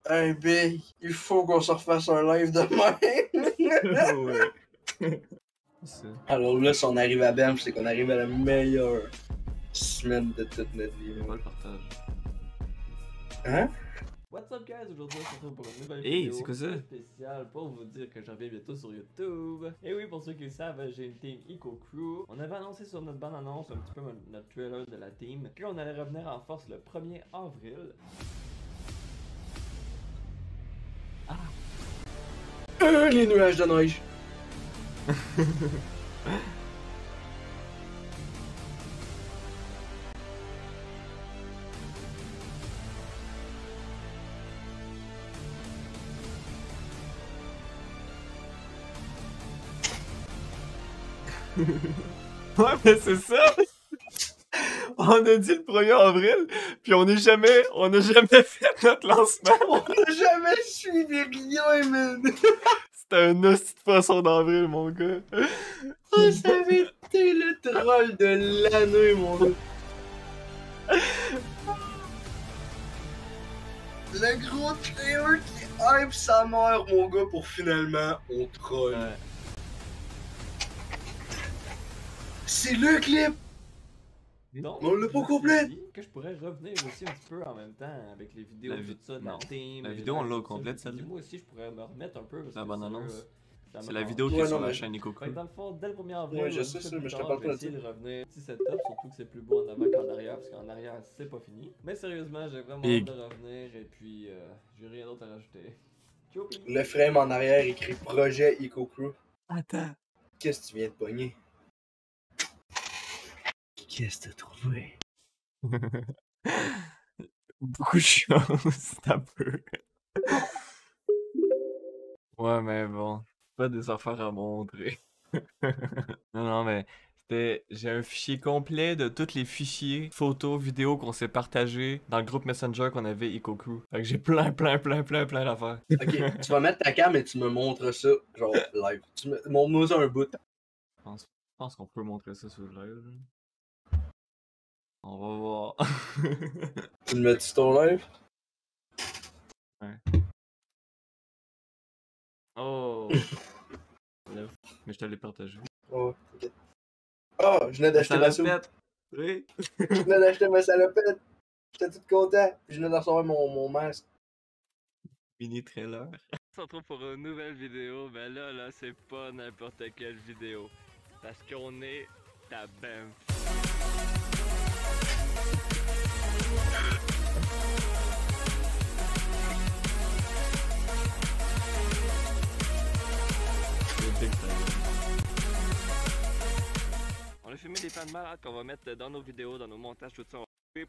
Hey, big, il faut qu'on se refasse un live demain. Ouais. Ça. Alors là, si on arrive à Banff, c'est qu'on arrive à la meilleure semaine de toute notre vie. On va le partage. Hein? What's up guys, aujourd'hui on se retrouve pour une nouvelle Hey, vidéo c'est quoi ça? spéciale pour vous dire que je reviens bientôt sur YouTube. Et oui, pour ceux qui le savent, j'ai une team Eco Crew. On avait annoncé sur notre bande annonce un petit peu notre trailer de la team qu'on allait revenir en force le 1er avril. Les nuages de neige. Ouais, mais c'est ça! On a dit le 1er avril, puis on n'a jamais fait notre lancement. On n'a jamais suivi rien, man. C'était un hostie de poisson d'avril, mon gars. Oh, ça avait été le troll de l'année, mon gars. Le gros trailer qui hype sa mère, mon gars, pour finalement on troll. Ouais. C'est le clip! Donc, On l'a pas je me suis complet. dit que je pourrais revenir aussi un petit peu en même temps avec les vidéos, La tout ça, de la non. team. La les vidéo, on lives, l'a au tout ça. complète, Je me suis dit, celle-là. moi aussi, je pourrais me remettre un peu. Parce La que bonne c'est annonce. sûr, ça C'est me la manque. vidéo qui Ouais, est non, sur la mais- chaîne Eco Fait Crew. que dans le fond, dès le 1er avril, Ouais, je un sais petit peu ça, mais plus je te tard, parle pas de je vais ça. essayer de revenir petit setup, surtout que c'est plus beau en avant qu'en arrière, parce qu'en arrière, c'est pas fini. Mais sérieusement, j'ai vraiment Big. hâte de revenir, et puis j'ai rien d'autre à rajouter. Choupi! Le frame en arrière écrit Projet Eco Crew. Attends. Qu'est-ce que tu viens de pogner? Qu'est-ce que t'as trouvé? Beaucoup de choses, t'as peu. Ouais, mais bon, pas des affaires à montrer. Non, non, mais j'ai un fichier complet de tous les fichiers, photos, vidéos qu'on s'est partagés dans le groupe Messenger qu'on avait Ikoku. Fait que j'ai plein d'affaires. Ok, tu vas mettre ta cam et tu me montres ça, genre live. Montre-moi ça un bout. Je pense qu'on peut montrer ça sur le live. On va voir. Tu le mets sur ton live? Ouais. Oh! Là. Mais je te l'ai partagé. Oh, ok. Oh, je venais d'acheter ma soupe. Salopette! Oui! Je venais d'acheter ma salopette. J'étais tout content. Puis je venais de recevoir mon masque. Mini trailer. On se retrouve pour une nouvelle vidéo. Ben là, c'est pas n'importe quelle vidéo. Parce qu'on est à Banff. On a filmé des plans de malade qu'on va mettre dans nos vidéos, dans nos montages, tout ça. Bye!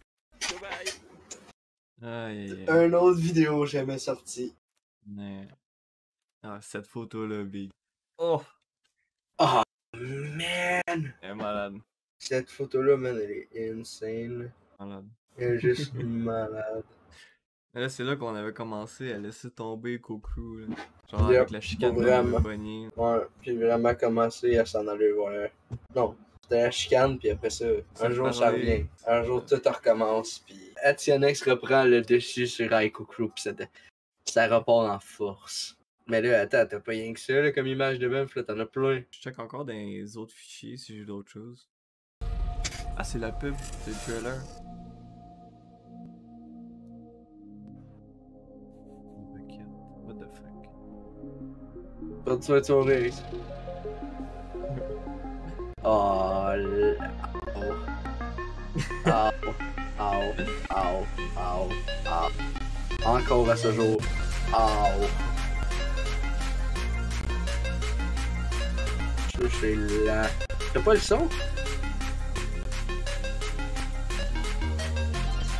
Aïe, aïe. Une autre vidéo jamais sortie. Mais... Ah, cette photo-là, Big. Oh! Ah, man! Elle est malade. Cette photo-là, man, elle est insane. Malade. Elle est juste malade. Mais là, c'est là qu'on avait commencé à laisser tomber Coco. Là. Genre Yep, avec la chicane de vraiment. poignée. Ouais, puis vraiment commencé à s'en aller voir. Non, c'était la chicane, puis après ça, Ça un jour parlait. ça revient. Un jour tout recommence, puis Ationex reprend le dessus sur Raiko Crew, puis ça repart en force. Mais là, attends, t'as pas rien que ça là, comme image de Banff, là, t'en as plein. Je check encore dans les autres fichiers si j'ai d'autres choses. Ah, c'est la pub, c'est le trailer. What the fuck? Quand tu vas être sur Rex. Oh, Au. Encore à ce jour. Au. Je suis là. T'as pas le son?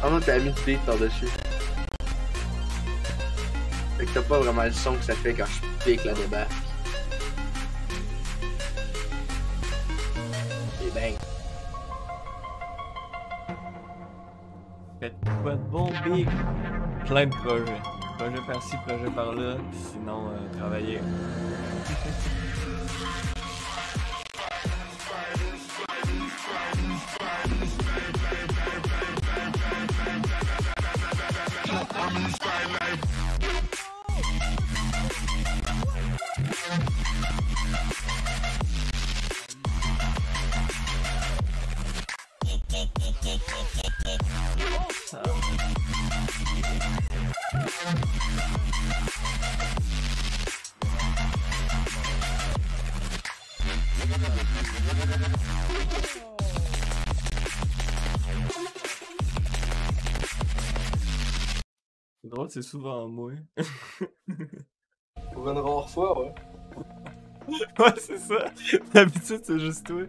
Ah non, t'as mis du beat par-dessus. Fait que t'as pas vraiment le son que ça fait quand je pique la débarque. Et ben. Faites quoi de bon, Big? Plein de projets. Projet par-ci, projet par-là. Sinon, travailler. C'est drôle, c'est souvent moi. Pour une rare fois, ouais. Ouais, c'est ça. D'habitude, c'est juste toi.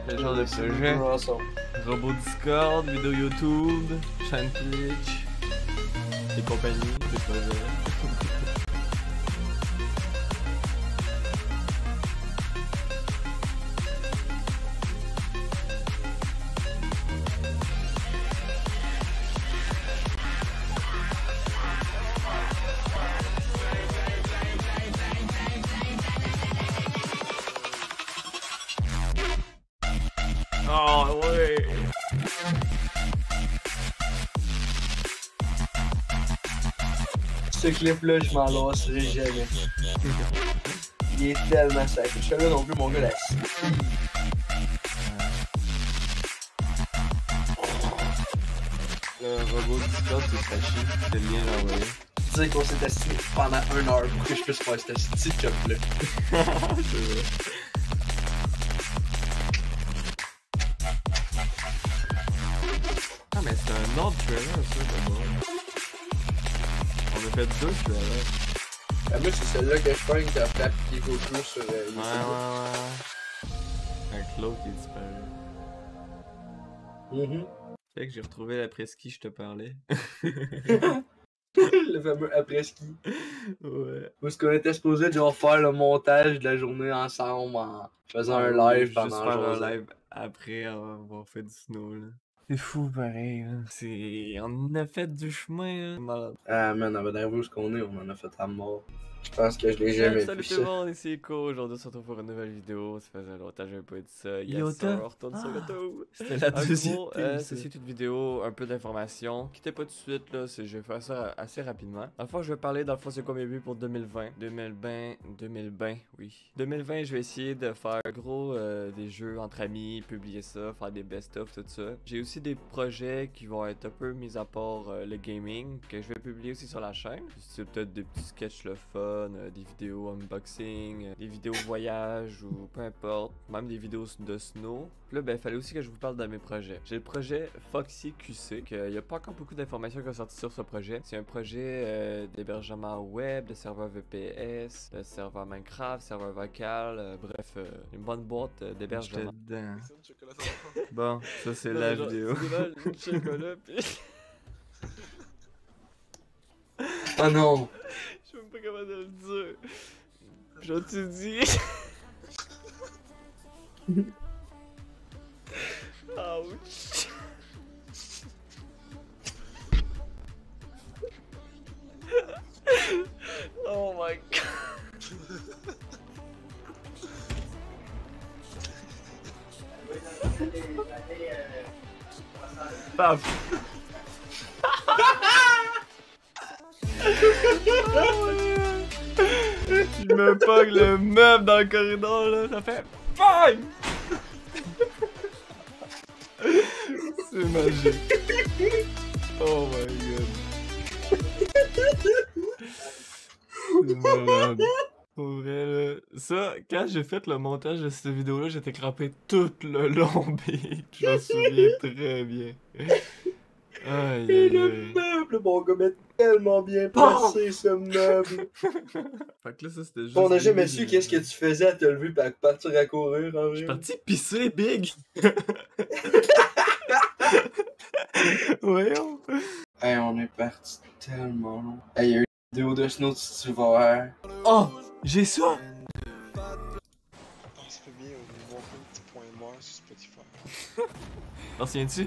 Quel genre de projet? Robot Discord, vidéo YouTube, chaîne Twitch, et compagnie, des projets. Oh ouais! Ce clip-là, je m'en lasserai jamais. Il est tellement sacré. Je fais là non plus, mon gars, la Le robot Discord, c'est fâché. C'est le lien envoyé. Tu sais qu'on s'est assis pendant 1 heure pour que je puisse faire ce petit job-là. C'est vrai. Ah, mais c'est un autre trailer, ça, d'abord. On a fait 2 trailers. moi, c'est celle-là que je pogne quand je tape Pico Crew sur YouTube. Ouais. Avec l'autre qui est disparu. Fait que j'ai retrouvé la presqu'île, je te parlais. Le fameux après-ski. Ouais. Où est-ce qu'on était supposé genre faire le montage de la journée ensemble en faisant un live Juste pendant faire un genre. live après avoir fait du snow, là. C'est fou, pareil, hein. On a fait du chemin, hein. Malade. Ah man, avec nerveux ce qu'on est, on en a fait à mort. Je pense que je l'ai jamais Salut vu tout le ça. monde, ici Eko. Aujourd'hui, on se retrouve pour une nouvelle vidéo. Ça faisait longtemps que j'avais pas dit ça. Yes, Yota? sir, on retourne sur YouTube. C'était la En deuxième. gros, ceci est une vidéo, un peu d'informations. Quittez pas tout de suite, là, je vais faire ça assez rapidement. Dans le fond, je vais parler, dans le fond, c'est quoi mes buts pour 2020. 2020, oui. 2020, je vais essayer de faire, gros, des jeux entre amis, publier ça, faire des best-of, tout ça. J'ai aussi des projets qui vont être un peu mis à part le gaming, que je vais publier aussi sur la chaîne. C'est peut-être des petits sketchs le fun, des vidéos unboxing, des vidéos voyage ou peu importe, même des vidéos de snow. Puis là, ben, il fallait aussi que je vous parle de mes projets. J'ai le projet Foxy QC, qu'il n'y a pas encore beaucoup d'informations qui sont sorties sur ce projet. C'est un projet d'hébergement web, de serveur VPS, de serveur Minecraft, serveur vocal, bref, une bonne boîte d'hébergement. dedans. Bon, ça c'est la vidéo. C'est le chocolat, pis. Oh non! Je suis même pas capable de le dire. Je te dis. Ouch. Oh my god. Paf! Je me pogne le meuble dans le corridor là, ça fait BANG! C'est magique. Oh my god. C'est malade. Pour vrai là. Ça, quand j'ai fait le montage de cette vidéo là, j'étais crampé tout le long beat. Je me souviens très bien. Aïe Et aïe le aïe. meuble, mon gars, mais tellement bien placé ce meuble. Fait que là, ça c'était juste. On n'a jamais des- su qu'est-ce que tu faisais à te lever et à partir à courir en Je suis vrai. parti pisser, Big! Voyons! Hey, on est parti tellement long. Hey, il y a eu une vidéo de snow de cet hiver. Oh! J'ai ça! Ça fait bien au niveau un petit point noir sur Spotify. T'en souviens-tu?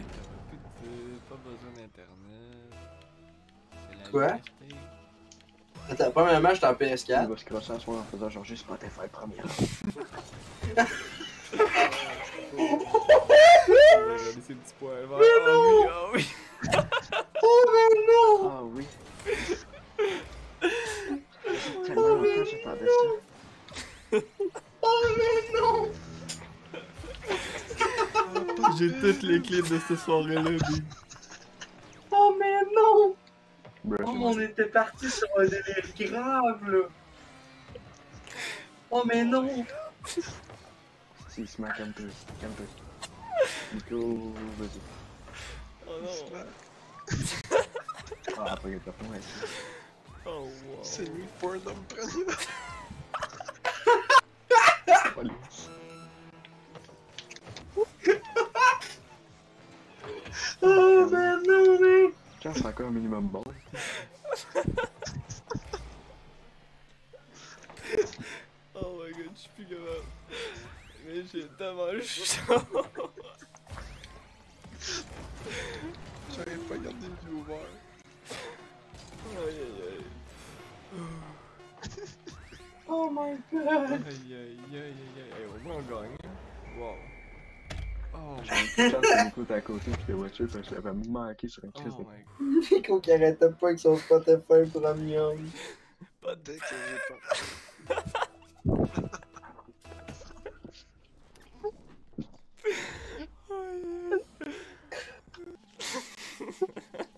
Pas besoin d'internet. C'est la Quoi? liberté. Attends, premièrement, j'étais en Il PS4. va se crosser à soir en faisant genre juste Spotify première. Regardez ces petits points verts. Ah oui, ah oui. Ah oui. Tellement longtemps j'attendais ça. J'ai toutes les clips de cette soirée-là, Big. Oh, mais non! Bruh, Oh, on était parti sur un délire grave, là. Oh, mais non! Si, il se met calme-toi. Calme-toi. Nico, vas-y. Oh non. Ah, pas grave, pas ici. Oh wow. C'est lui le porn homme premier. Police. Oh, mais non, mais... Quand c'est encore un minimum bon. Oh my god, je suis plus capable. Mais j'ai tellement chaud. J'arrive pas à garder le vieux ouvert. Aïe aïe aïe. Oh my god! Aïe aïe aïe aïe aïe. Au moins on gagne. Wow. Oh my Quand c'est Nico était à côté pis le voiture parce que je l'avais manqué sur une crise Oh de... my god. Nico qui arrêtait pas avec son Spotify Premium. Pas de Dès que j'ai pas.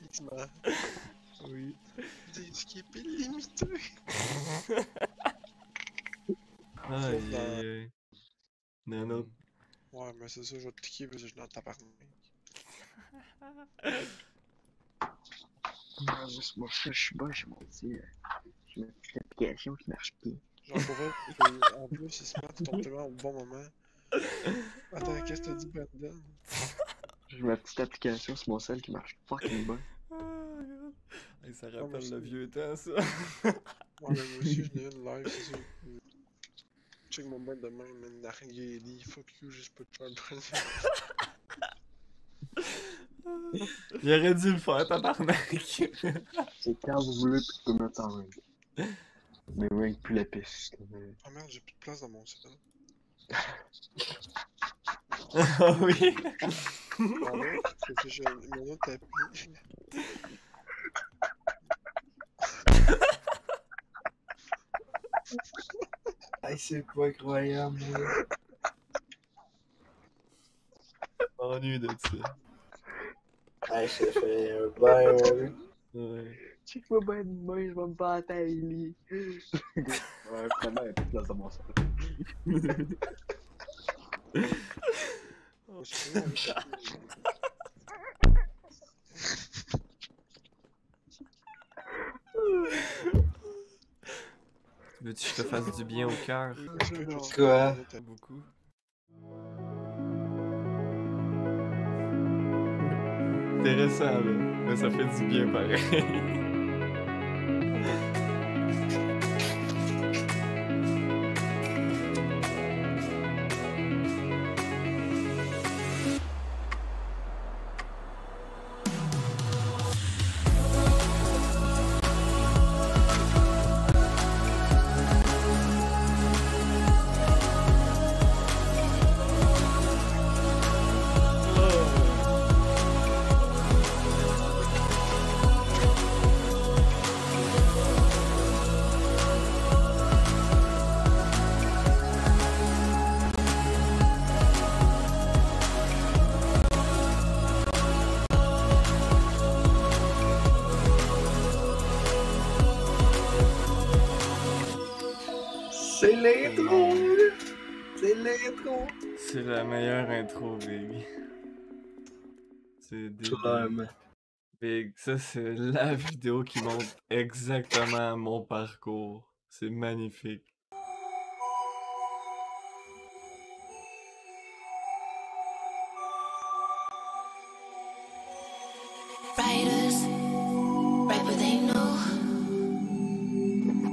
X-Man. Oui. Des skips illimités. Aïe aïe aïe. Non, non. Ouais, mais c'est ça, je vais te cliquer parce que je suis dans ta partie. Ah, juste moi, je suis bas, j'ai mon petit... J'ai une petite application qui marche bien. Genre, pour vrai, en plus, il se met à tomber tellement au bon moment. Attends, qu'est-ce que t'as dit, Brandon? J'ai ma petite application sur mon cell qui marche fucking bien. Hey, ça mais rappelle c'est- le vieux temps, ça. Ouais, mais moi aussi, je n'ai une live, c'est sûr. Check mon bain de même, man. Nargueli, fuck you, juste pas de faire le Il aurait dû le faire, tabarnak. C'est quand vous voulez, puis tu peux mettre en rank. Mais rank plus la piste. Ah merde, j'ai plus de place dans mon set. Ah oui. Pardon, c'est que j'ai mon autre tapis. Hey, c'est pas incroyable, moi. M'ennuie de ça. Hey, ça fait un bain, ouais. Ouais. Check-moi bien de main, je vais me battre à Ellie. Ouais, vraiment, il y a plus de place dans mon cell. Oh, c'est bon, Veux-tu que je te fasse du bien au cœur? Quoi? Beaucoup. Intéressant, là. Mais ça fait du bien pareil. C'est l'intro! C'est l'intro! C'est la meilleure intro, Big. C'est débile. Vraiment. Big, ça c'est la vidéo qui montre exactement mon parcours. C'est magnifique. Writers write what they know.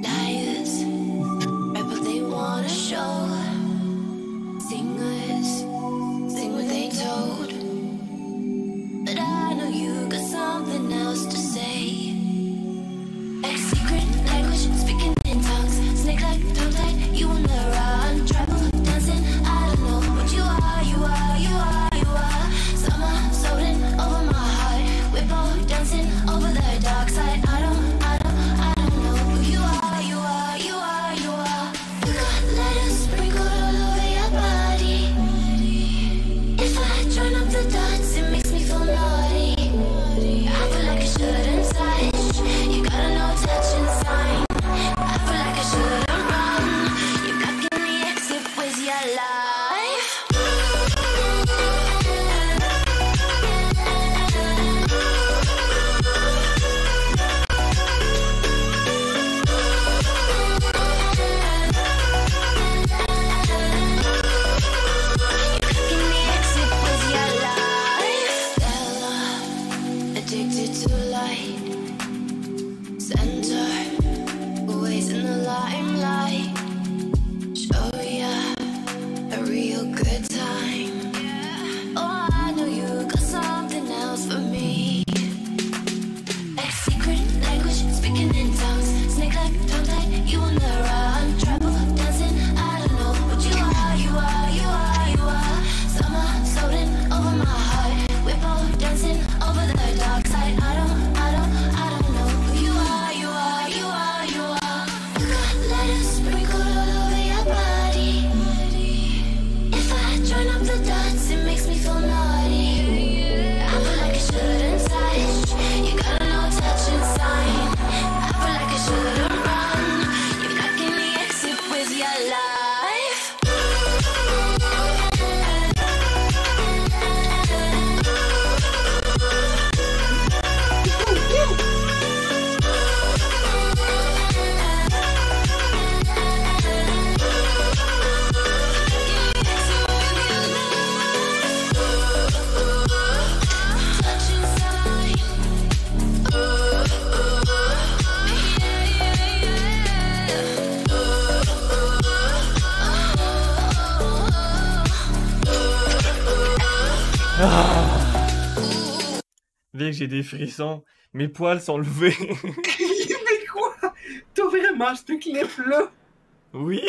Liars write what they wanna show. Singers sing what they told. But I know you got something else to say. Like secret language, speaking in tongues. Snake like Vic, j'ai des frissons. Mes poils sont levés. Mais quoi? T'as vraiment ce clip-là? Oui.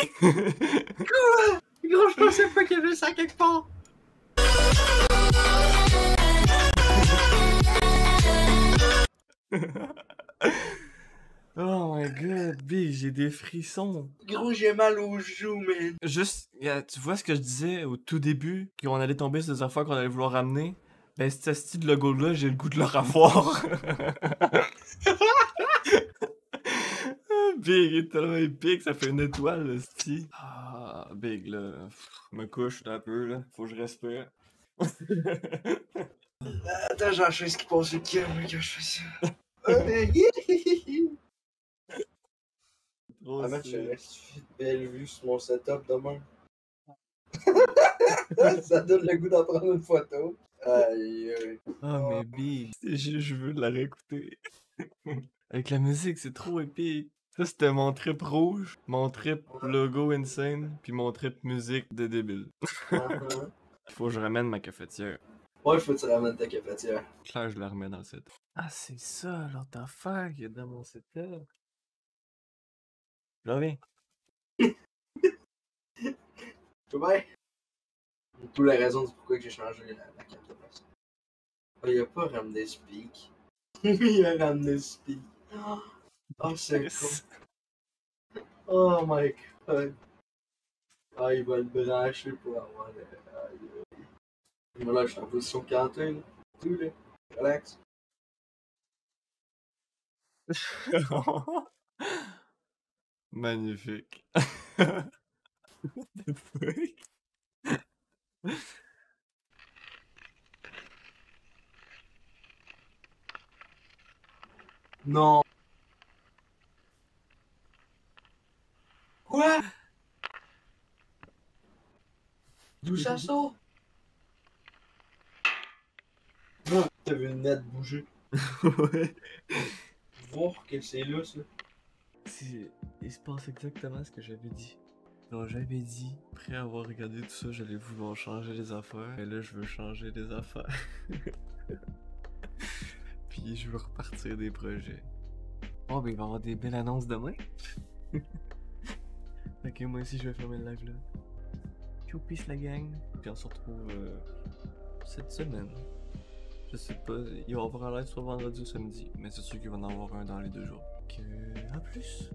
Gros, je pensais pas qu'il y avait ça quelque part. Oh my god, Big, j'ai des frissons. Gros, j'ai mal aux joues, man. Juste, tu vois ce que je disais au tout début, qu'on allait tomber sur des affaires qu'on allait vouloir ramener? Ben, ce style de logo-là, j'ai le goût de le revoir. Big, il est tellement épique, ça fait une étoile, le style. Ah, Big, là, me couche un peu, là. Faut que je respire. Attends, j'ai un chose qui passe au cœur quand je fais ça. Trop Ah, man, stylé. j'ai une belle vue sur mon setup demain. Ça donne le goût d'en prendre une photo. Aïe, aïe. Ah, mais Big, je veux la réécouter. Avec la musique, c'est trop épique. Ça, c'était mon trip rouge, mon trip logo insane, puis mon trip musique de débile. Faut que je ramène ma cafetière. Ouais, faut que tu ramènes ta cafetière. Claire, je la remets dans le setup. Ah, c'est ça, l'autre affaire qu'il y a dans mon setup. Je reviens. Tout bien? D'où la raison du pourquoi que j'ai changé la carte de place. Ah, il a pas ramené Speak. Il a ramené Speak. Oh, c'est con. Oh my god. Ah, il va le brancher pour avoir le. Mais là, je suis en position cantée, là. Tout, là. Relax. Magnifique. What the fuck? Non. Quoi? D'où ça sort? Ah, t'as vu le net bouger. Ouais. Voir que c'est là, ça. Il se passe exactement ce que j'avais dit. Donc j'avais dit, après avoir regardé tout ça, j'allais vouloir changer les affaires. Et là, je veux changer les affaires. Puis je veux repartir des projets. Oh, ben il va y avoir des belles annonces demain. Ok, moi aussi, je vais fermer le live là. Ciao, peace la gang. Puis on se retrouve cette semaine. Je sais pas, il va y avoir un live soit vendredi ou samedi. Mais c'est sûr qu'il va en avoir un dans les 2 jours. Donc, à plus.